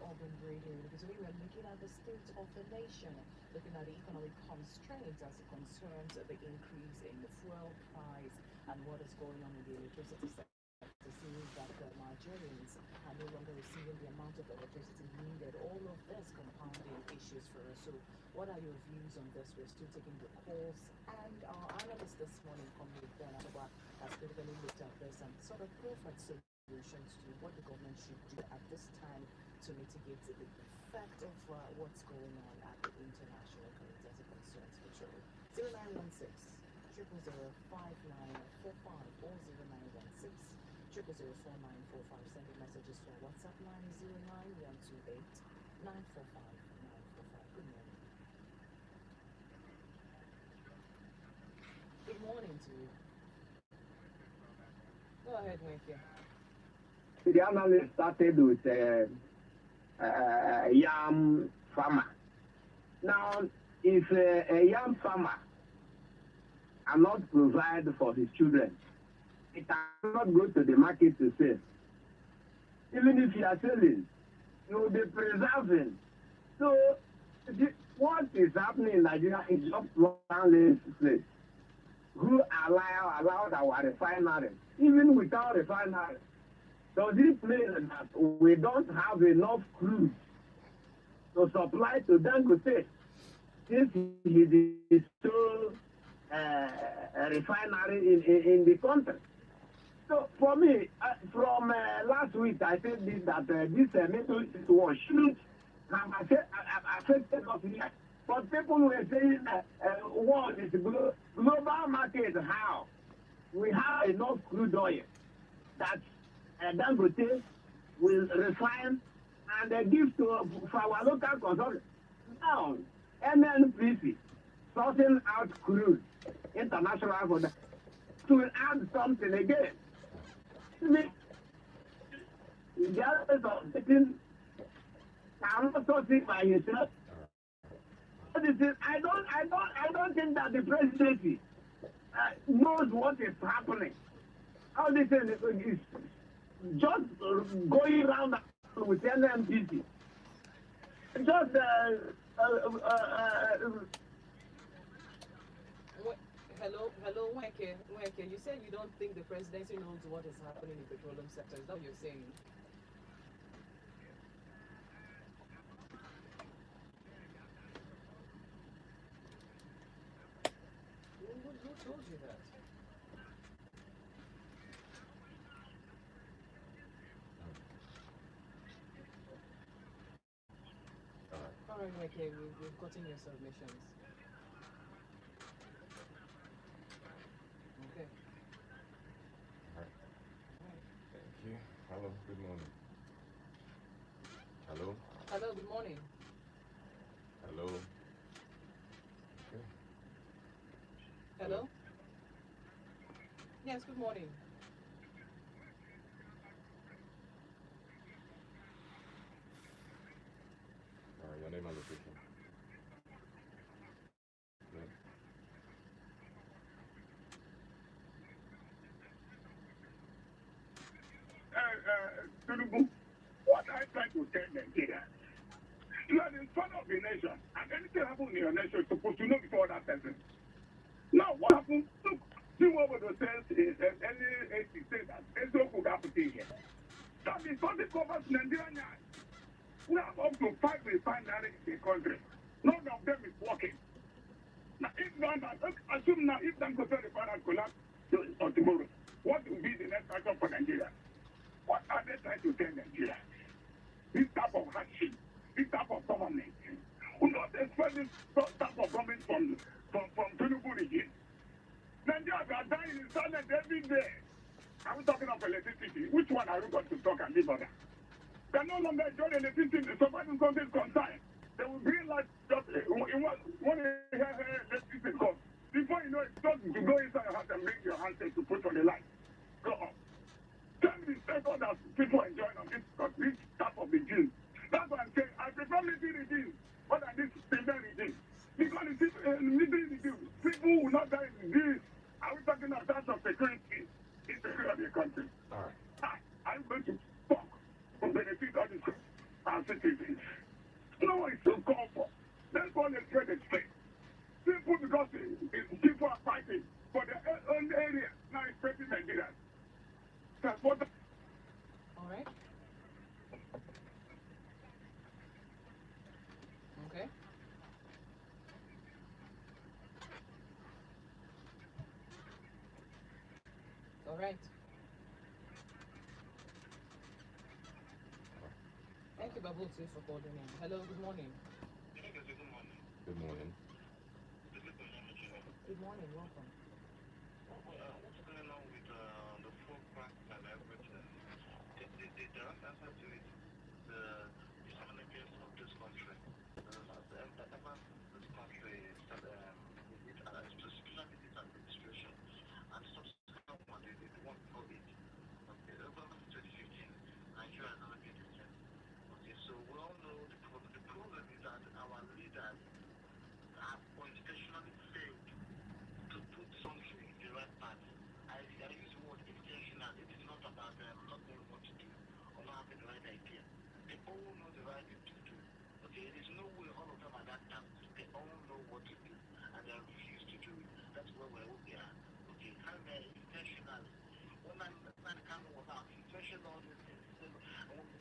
Urban Radio, because we were looking at the state of the nation, looking at the economic constraints as it concerns the increase in the fuel price and what is going on in the electricity sector. Seeing that the Nigerians are no longer receiving the amount of electricity needed. All of this compounding issues for us. So, what are your views on this? We're still taking the calls, and our analyst this morning, Comrade Ben Abuba, has critically looked at this and sort of proffered solutions to what the government should do at this time to mitigate the effect of what's going on at the international community as it concerns petrol. 0916 0005945 or 0916 0004945. Send your messages to our WhatsApp line 09128 945 945. Good morning. Good morning to you. Go ahead, Weke. The analyst started with yam farmer. Now, if a yam farmer cannot provide for his children, he cannot go to the market to sell. Even if you are selling, you will be preserving. So, what is happening in Nigeria is just one place who allowed our refineries, even without refineries. Does it mean that we don't have enough crude to supply to Dangote since he is so a refinery in the country? So for me, from last week, I said this, that this Middle East war shouldn't have affected us yet. But people were saying war is global market. How? We have enough crude oil that Dangote will refine and give to for our local consumption. Now, NNPC sorting out crude international for that to add something again. The others are sitting cannot sort it by himself. I don't think that the presidency knows what is happening. How this is just going around with NNPC. Just Hello, Weke. You said you don't think the presidency knows what is happening in the petroleum sector. Is that what you're saying? Who told you that? All right, Weke, we've gotten your submissions. Okay. All right. Thank you. Hello, good morning. Hello? Hello, good morning. Hello? Okay. Hello? Yes, good morning. Your name and location. Yeah. Tinubu, what I try to tell Nigeria, you are the son of the nation, and anything happens in your nation, you're supposed to know before that person. Now, what happened? Look, see what the says is any AC say that Ezra could happen here. That is what the covers Nigeria. We have up to 5 refineries in the country. None of them is working. Now, if none, assume now, if Dangote refinery collapse or tomorrow, what will be the next action for Nigeria? What are they trying to tell Nigeria? This type of hardship, this type of government. We not expect this type of government from Tinubu regime. Nigerians are dying in silence every day. Are we talking of electricity? Which one are we going to talk and leave on that? They are no longer enjoying electricity. Somebody country is concerned. They will bring like just one electricity cost. Before you know it, just to go inside your house and bring your handset to put on the light. Go on. Tell me the second that people are enjoying on this type of regime. That's what I'm saying. I prefer military regime more than this civil regime. Because the military regime, people will not die in this. Are we talking of that of security? Insecurity of the country. All right. I'm going to talk to benefit all this. citizens. No, it's so called for. That's why they trade the straight. Simple because people are fighting for their own area. Now it's facing Nigeria. That's what. All right. Okay. All right. Thank you, Babuti, for calling in. Hello, good morning. Good morning. Good morning, welcome. What's going on with the food prices and everything? The direct answer to it, the economics of this country. Ever this country started with especially this administration and subsequent one, they want to call it. Okay, over 2015, Nigeria has never been the same. Okay, so we all know the problem. The problem is that our leaders have intentionally failed to put something in the right path. I use the word intentional. It is not about not knowing what to do or not having the right idea. They all know the right thing to do. Okay, there is no way all of them are that tough. They all know what to do and they refuse to do it. That's where we are. Okay, and intentionally. When I come about intentional all these things, and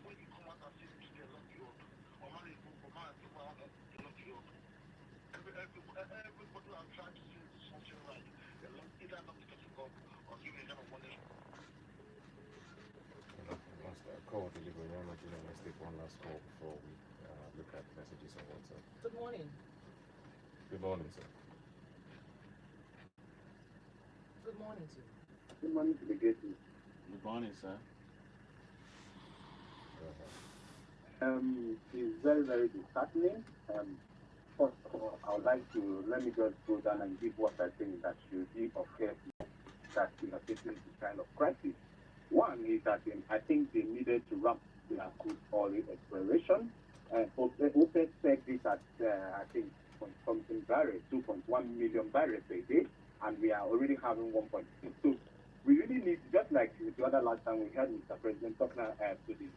when you come out and see me, they lock you up. Or man, they lock you up. Everybody I'm trying to say something right. They lock either not the person up or give me kind of one. Call delivery. Let's take one last call before we look at messages on WhatsApp. Good morning. Good morning, sir. Good morning to you. Good morning to the guests. Good morning, sir. Go ahead. It's very, very disheartening. First of all, I would like to let me just go down and give what I think that should be of help that facing this kind of crisis. One is that I think they needed to ramp their crude oil exploration. OPEC said this at I think something barrels, 2.1 million barrels a day, and we are already having 1.6. So we really need, just like the other last time we had Mr. President talking to the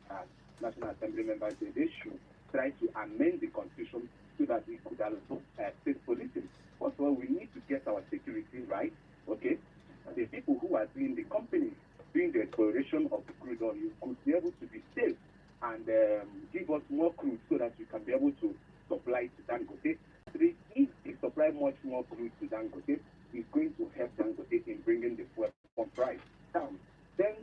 National Assembly members, they should try to amend the constitution so that we could allow state policing. First of all, we need to get our security right, okay? The people who are doing the companies, doing the exploration of the crude oil, you could be able to be safe and give us more crude so that we can be able to supply to Dangote. Three, if we supply much more crude to Dangote, it's going to help Dangote in bringing the fuel price down. Then,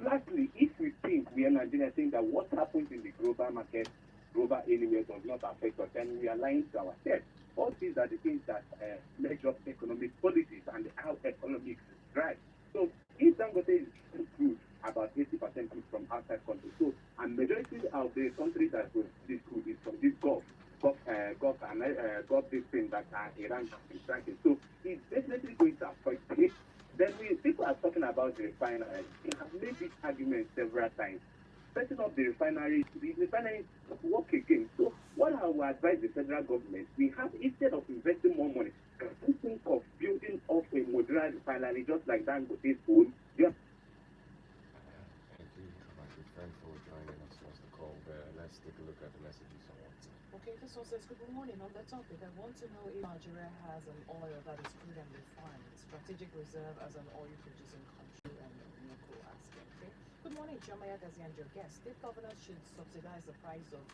lastly, if we think, we in Nigeria think that what happens in the global market, global anywhere does not affect us, then we are lying to ourselves. All these are the things that measure economic policies and how economics drive. So if Dangote is crude, about 80% crude from outside countries. So, and majority of the countries that produce this crude is from this Gulf this thing that Iran is striking. So it's definitely going to affect it. Then people are talking about the refinery. We have made this argument several times. Setting up the refinery work again. So what I would advise the federal government, we have, instead of investing more money, can we think of building up a modular refinery just like Dangote's own? Yeah. Thank you, my good friend, for joining us on the call. Let's take a look at the messages on WhatsApp. Okay, this one says, good morning. On the topic, I want to know if Nigeria has an oil that is crude and refined, strategic reserve as an oil producing country, and Enugu asking. Okay. Good morning, Jamaya Gazi and your guest. State governors should subsidize the price of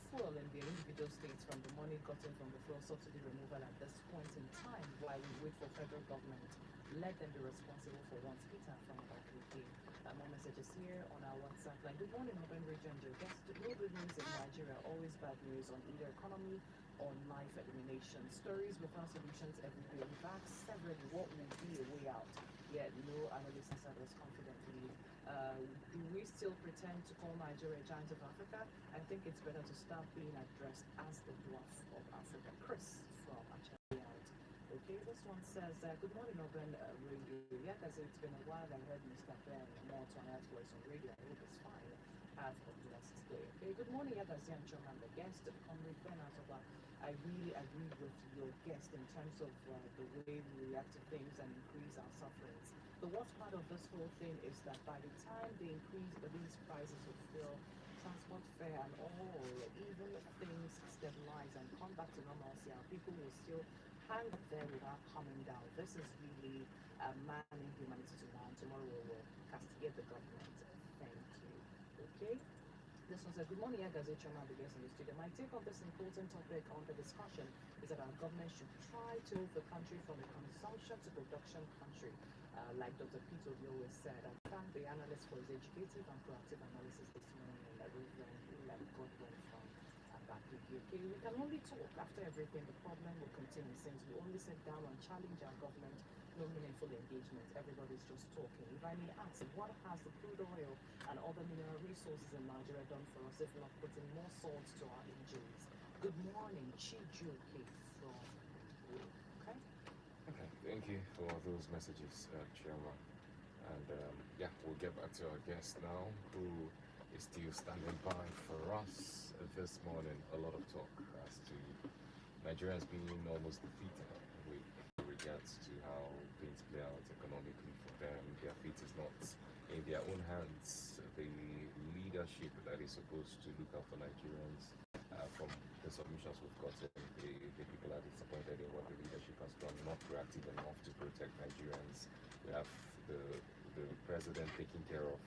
fuel in their individual states from the money gotten from the fuel subsidy removal at this point in time while we wait for federal government. Let them be responsible for once. Peter from Bakri. More messages here on our WhatsApp line. Good morning, Urban Region. Your guest. No good news in Nigeria, always bad news on either economy or life elimination. Stories without solutions every day. We've asked several what will be a way out, yet no analyst answered us confidently. Do we still pretend to call Nigeria a giant of Africa? I think it's better to start being addressed as the dwarf of Africa. Chris from Achebe out. Okay, this one says, good morning, Urban Radio. Yeah, because it's been a while I heard Mr. Ben more to an voice on radio. I hope it's fine. As popular display. Okay, good morning, Yakazi and John and the guest. Comrade Ben Atoba. I really agree with your guest in terms of the way we react to things and increase our sufferings. The worst part of this whole thing is that by the time they increase these prices of fuel transport fare and all, even if things stabilize and come back to normalcy, our people will still hang up there without coming down. This is really manning humanity to man. Tomorrow we will castigate the government. Thank you. Okay. This was a good morning, Agaze Chairman, the guest in the studio. My take on this important topic on the discussion is that our government should try to move the country from a consumption to production country, like Dr. Peter Obi always said. I thank the analyst for his educative and proactive analysis this morning, and I will like Godwin from Abakaliki. Okay, we can only talk after everything. The problem will continue since we only sit down and challenge our government. No meaningful engagement. Everybody's just talking. If I may ask, what has the crude oil and other mineral resources in Nigeria done for us if not putting more salt to our injuries? Good morning, Chijuke from Okay. Okay, thank you for those messages, Chioma. And yeah, we'll get back to our guest now, who is still standing by for us this morning. A lot of talk as to Nigerians being almost defeated with regards to how things play out economically for them. Their fate is not in their own hands. The leadership that is supposed to look out for Nigerians, from the submissions we've gotten, the people are disappointed in what the leadership has done, not proactive enough to protect Nigerians. We have the president taking care of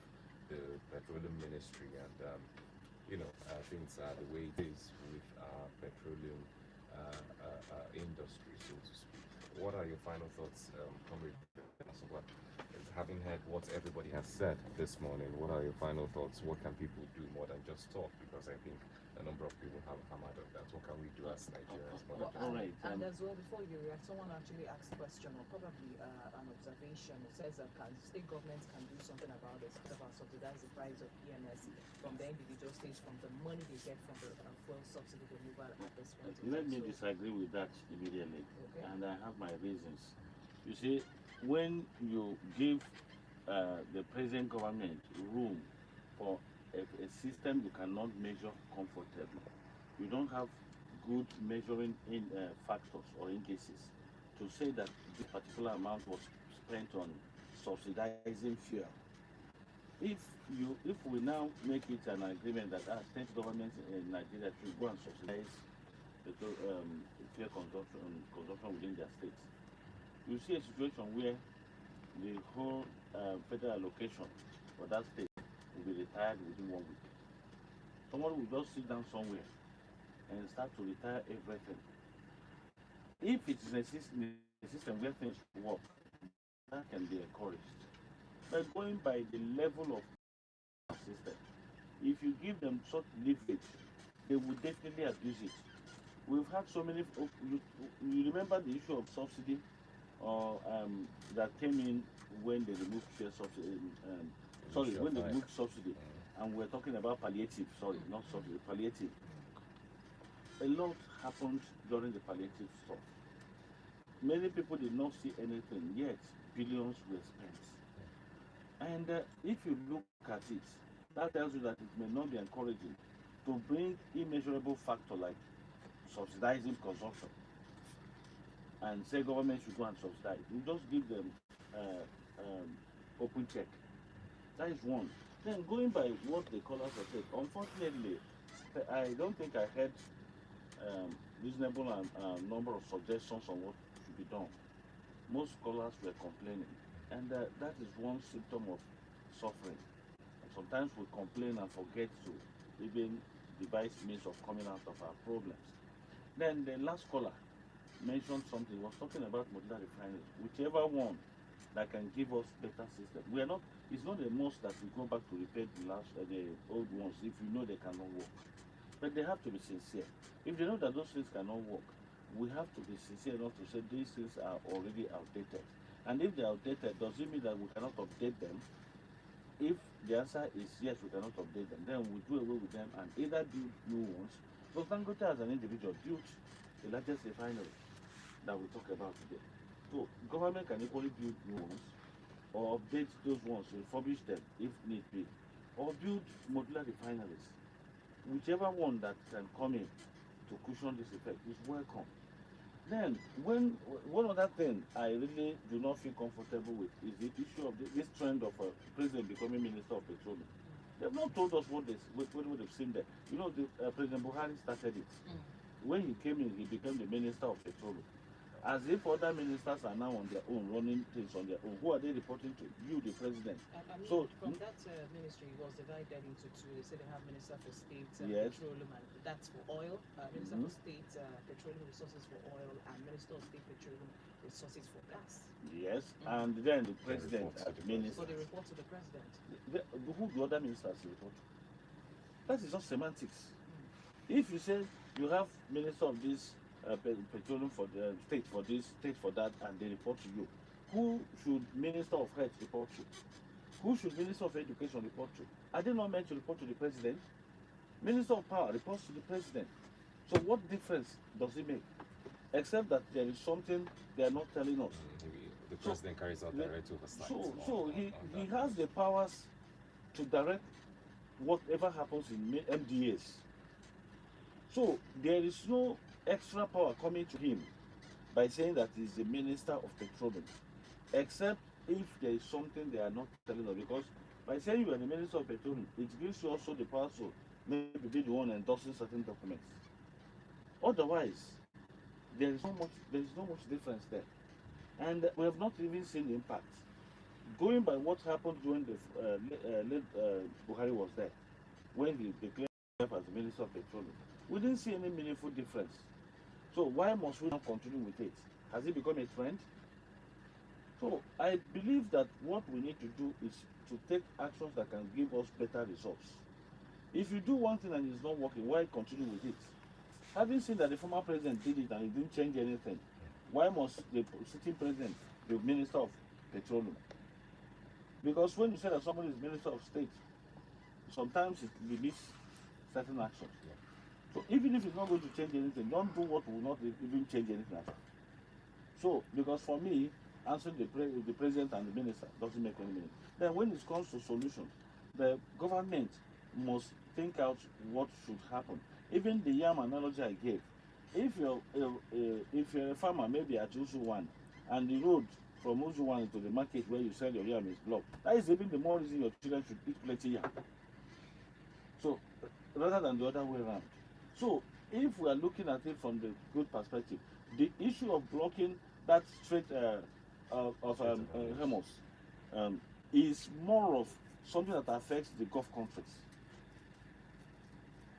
the petroleum ministry, and things are the way it is with our petroleum industry, so to speak. What are your final thoughts, Comrade? Having heard what everybody has said this morning, what are your final thoughts? What can people do more than just talk? Because I think a number of people have hammered on that. What can we do as Nigerians more than just All talk? right. And as well, before you react, someone actually asked a question or probably an observation. It says that state governments can do something about this, about subsidize the price of PMS from the individual states, from the money they get from the fuel subsidy removal at this point. Let me disagree with that immediately, Okay. and I have my reasons. You see, when you give the present government room for a system you cannot measure comfortably, you don't have good measuring in factors or indices to say that this particular amount was spent on subsidizing fuel. If we now make it an agreement that our state governments in Nigeria should go and subsidize the fuel consumption within their states, you see a situation where the whole federal allocation for that state will be retired within 1 week. Someone will just sit down somewhere and start to retire everything. If it is a system where things work, that can be encouraged. But going by the level of system, if you give them such leverage, they will definitely abuse it. We've had so many. You remember the issue of subsidy, or that came in when they removed fuel subsidy. When they removed subsidy, and we're talking about palliative. Sorry, not subsidy, palliative. A lot happened during the palliative stuff. Many people did not see anything, yet billions were spent. And if you look at it, that tells you that it may not be encouraging to bring immeasurable factor like subsidizing consumption and say government should go and subsidize. You just give them open check. That is one. Then going by what the callers have said, unfortunately, I don't think I heard reasonable number of suggestions on what should be done. Most scholars were complaining, and that is one symptom of suffering. And sometimes we complain and forget to even devise means of coming out of our problems. Then the last caller mentioned something, was talking about modular refineries. Whichever one that can give us better system. We are not. It's not a must that we go back to repair the old ones if we know they cannot work. But they have to be sincere. If they know that those things cannot work, we have to be sincere enough to say these things are already outdated. And if they are outdated, does it mean that we cannot update them? If the answer is yes, we cannot update them, then we do away with them and either build new ones. Because Dangote as an individual built the largest refinery that we talk about today. So government can equally build new ones or update those ones, refurbish them if need be, or build modular refineries. Whichever one that can come in to cushion this effect is welcome. Then, one other thing I really do not feel comfortable with is the issue of this trend of a president becoming Minister of Petroleum. They've not told us what they've seen there. You know, President Buhari started it. When he came in, he became the Minister of Petroleum. As if other ministers are now on their own, running things on their own. Who are they reporting to? You, the president. I mean, So from that ministry, it was divided into two. They say they have Minister for State Yes. Petroleum, and that's for oil. Minister for State Petroleum Resources for oil, and Minister of State Petroleum Resources for gas. yes, and then the president report to as the minister. So they report to the president. Who the other ministers report to? That is just semantics. If you say you have minister of this petroleum for the state for this, state for that, and they report to you, who should minister of health report to? Who should minister of education report to? Are they not meant to report to the president? Minister of power reports to the president. So what difference does it make? Except that there is something they are not telling us. The president carries out direct oversight. So he has the powers to direct whatever happens in MDAs. So there is no extra power coming to him by saying that he's the Minister of Petroleum, except if there is something they are not telling us. Because by saying you are the Minister of Petroleum, it gives you also the power to maybe be the one endorsing certain documents. Otherwise, there is no much difference there, and we have not even seen the impact. Going by what happened when the late Buhari was there, when he declared himself as the Minister of Petroleum, we didn't see any meaningful difference. So why must we not continue with it? Has it become a trend? So I believe that what we need to do is to take actions that can give us better results. If you do one thing and it's not working, why continue with it? Having seen that the former president did it and it didn't change anything, why must the sitting president be Minister of Petroleum? Because when you say that somebody is Minister of State, sometimes it limits certain actions. So even if it's not going to change anything, don't do what will not even change anything at all. So, because for me, answering the president and the minister doesn't make any meaning. Then when it comes to solutions, the government must think out what should happen. Even the yam analogy I gave, if you're a farmer, maybe at Usu1, and the road from Usu1 to the market where you sell your yam is blocked, that is even the more reason your children should eat plenty yam. So, rather than the other way around. So, if we are looking at it from the good perspective, the issue of blocking that strait of Hormuz is more of something that affects the Gulf countries.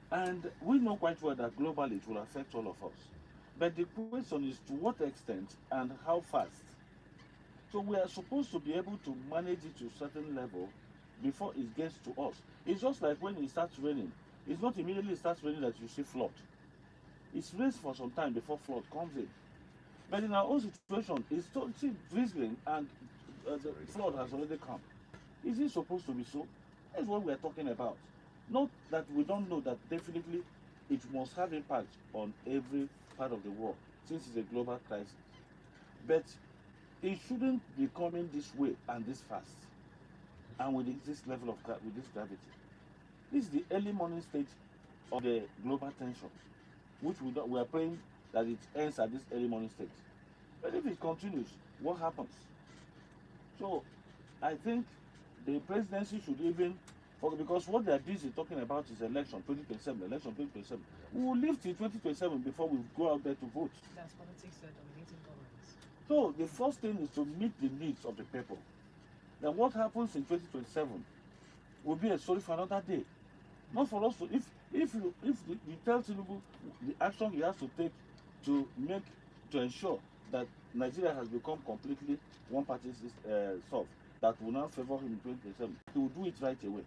And we know quite well that globally it will affect all of us. But the question is to what extent and how fast. So we are supposed to be able to manage it to a certain level before it gets to us. It's just like when it starts raining. It's not immediately it starts raining that you see flood. It's rains for some time before flood comes in. But in our own situation, it's still drizzling and the flood has already come. Is it supposed to be so? That's what we are talking about. Not that we don't know that definitely it must have impact on every part of the world since it's a global crisis. But it shouldn't be coming this way and this fast and with this level of with this gravity. This is the early morning stage of the global tension, which we are praying that it ends at this early morning stage. But if it continues, what happens? So I think the presidency should even, because what they are busy talking about is election 2027, election 2027. We will live till 2027 before we go out there to vote. That's politics dominating governance. So the first thing is to meet the needs of the people. Then what happens in 2027 will be a story for another day. Not for us to, if you tell Tinubu the action he has to take to ensure that Nigeria has become completely one party soft that will now favor him in 2027, he will do it right away.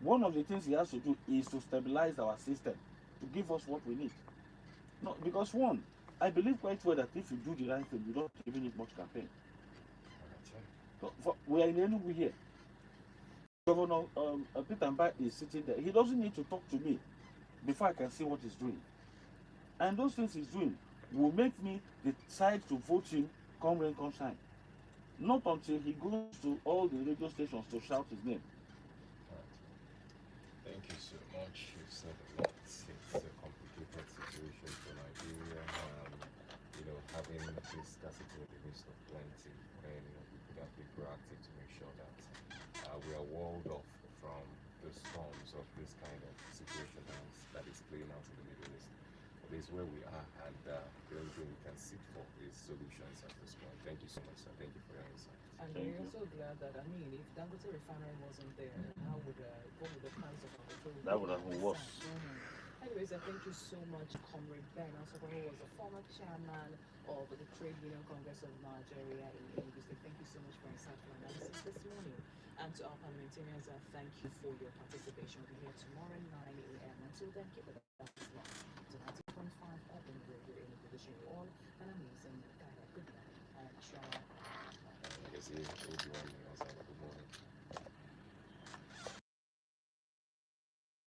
One of the things he has to do is to stabilize our system, to give us what we need. No, because one, I believe quite well that if you do the right thing, you don't even need much campaign. So we are in Enugu here. Governor Peter Mba is sitting there. He doesn't need to talk to me before I can see what he's doing. And those things he's doing will make me decide to vote him come rain, come shine. Not until he goes to all the radio stations to shout his name. Thank you so much. You've said a lot. It's a complicated situation for Nigeria. Having this scarcity in the midst of plenty, when we could have been proactive to make sure that we are walled off from the storms of this kind of situation that is playing out in the Middle East. It is where we are, and the only thing we can seek for is solutions at this point. Thank you so much, sir. Thank you for your insight. And we're also glad that, I mean, if Dangote refinery wasn't there, how would what would the price of our petrol That would have been worse. Anyways, thank you so much, Comrade Ben Asokoro, who was a former chairman of the Trade Union Congress of Nigeria in Enugu State. Thank you so much for insightful analysis this morning. And to our parliamentarians, thank you for your participation. We'll be here tomorrow at 9 a.m. Until then, keep it up as long. To 90.5 FM Radio in wishing you all an amazing, good night, and shalom. Like I say, everyone knows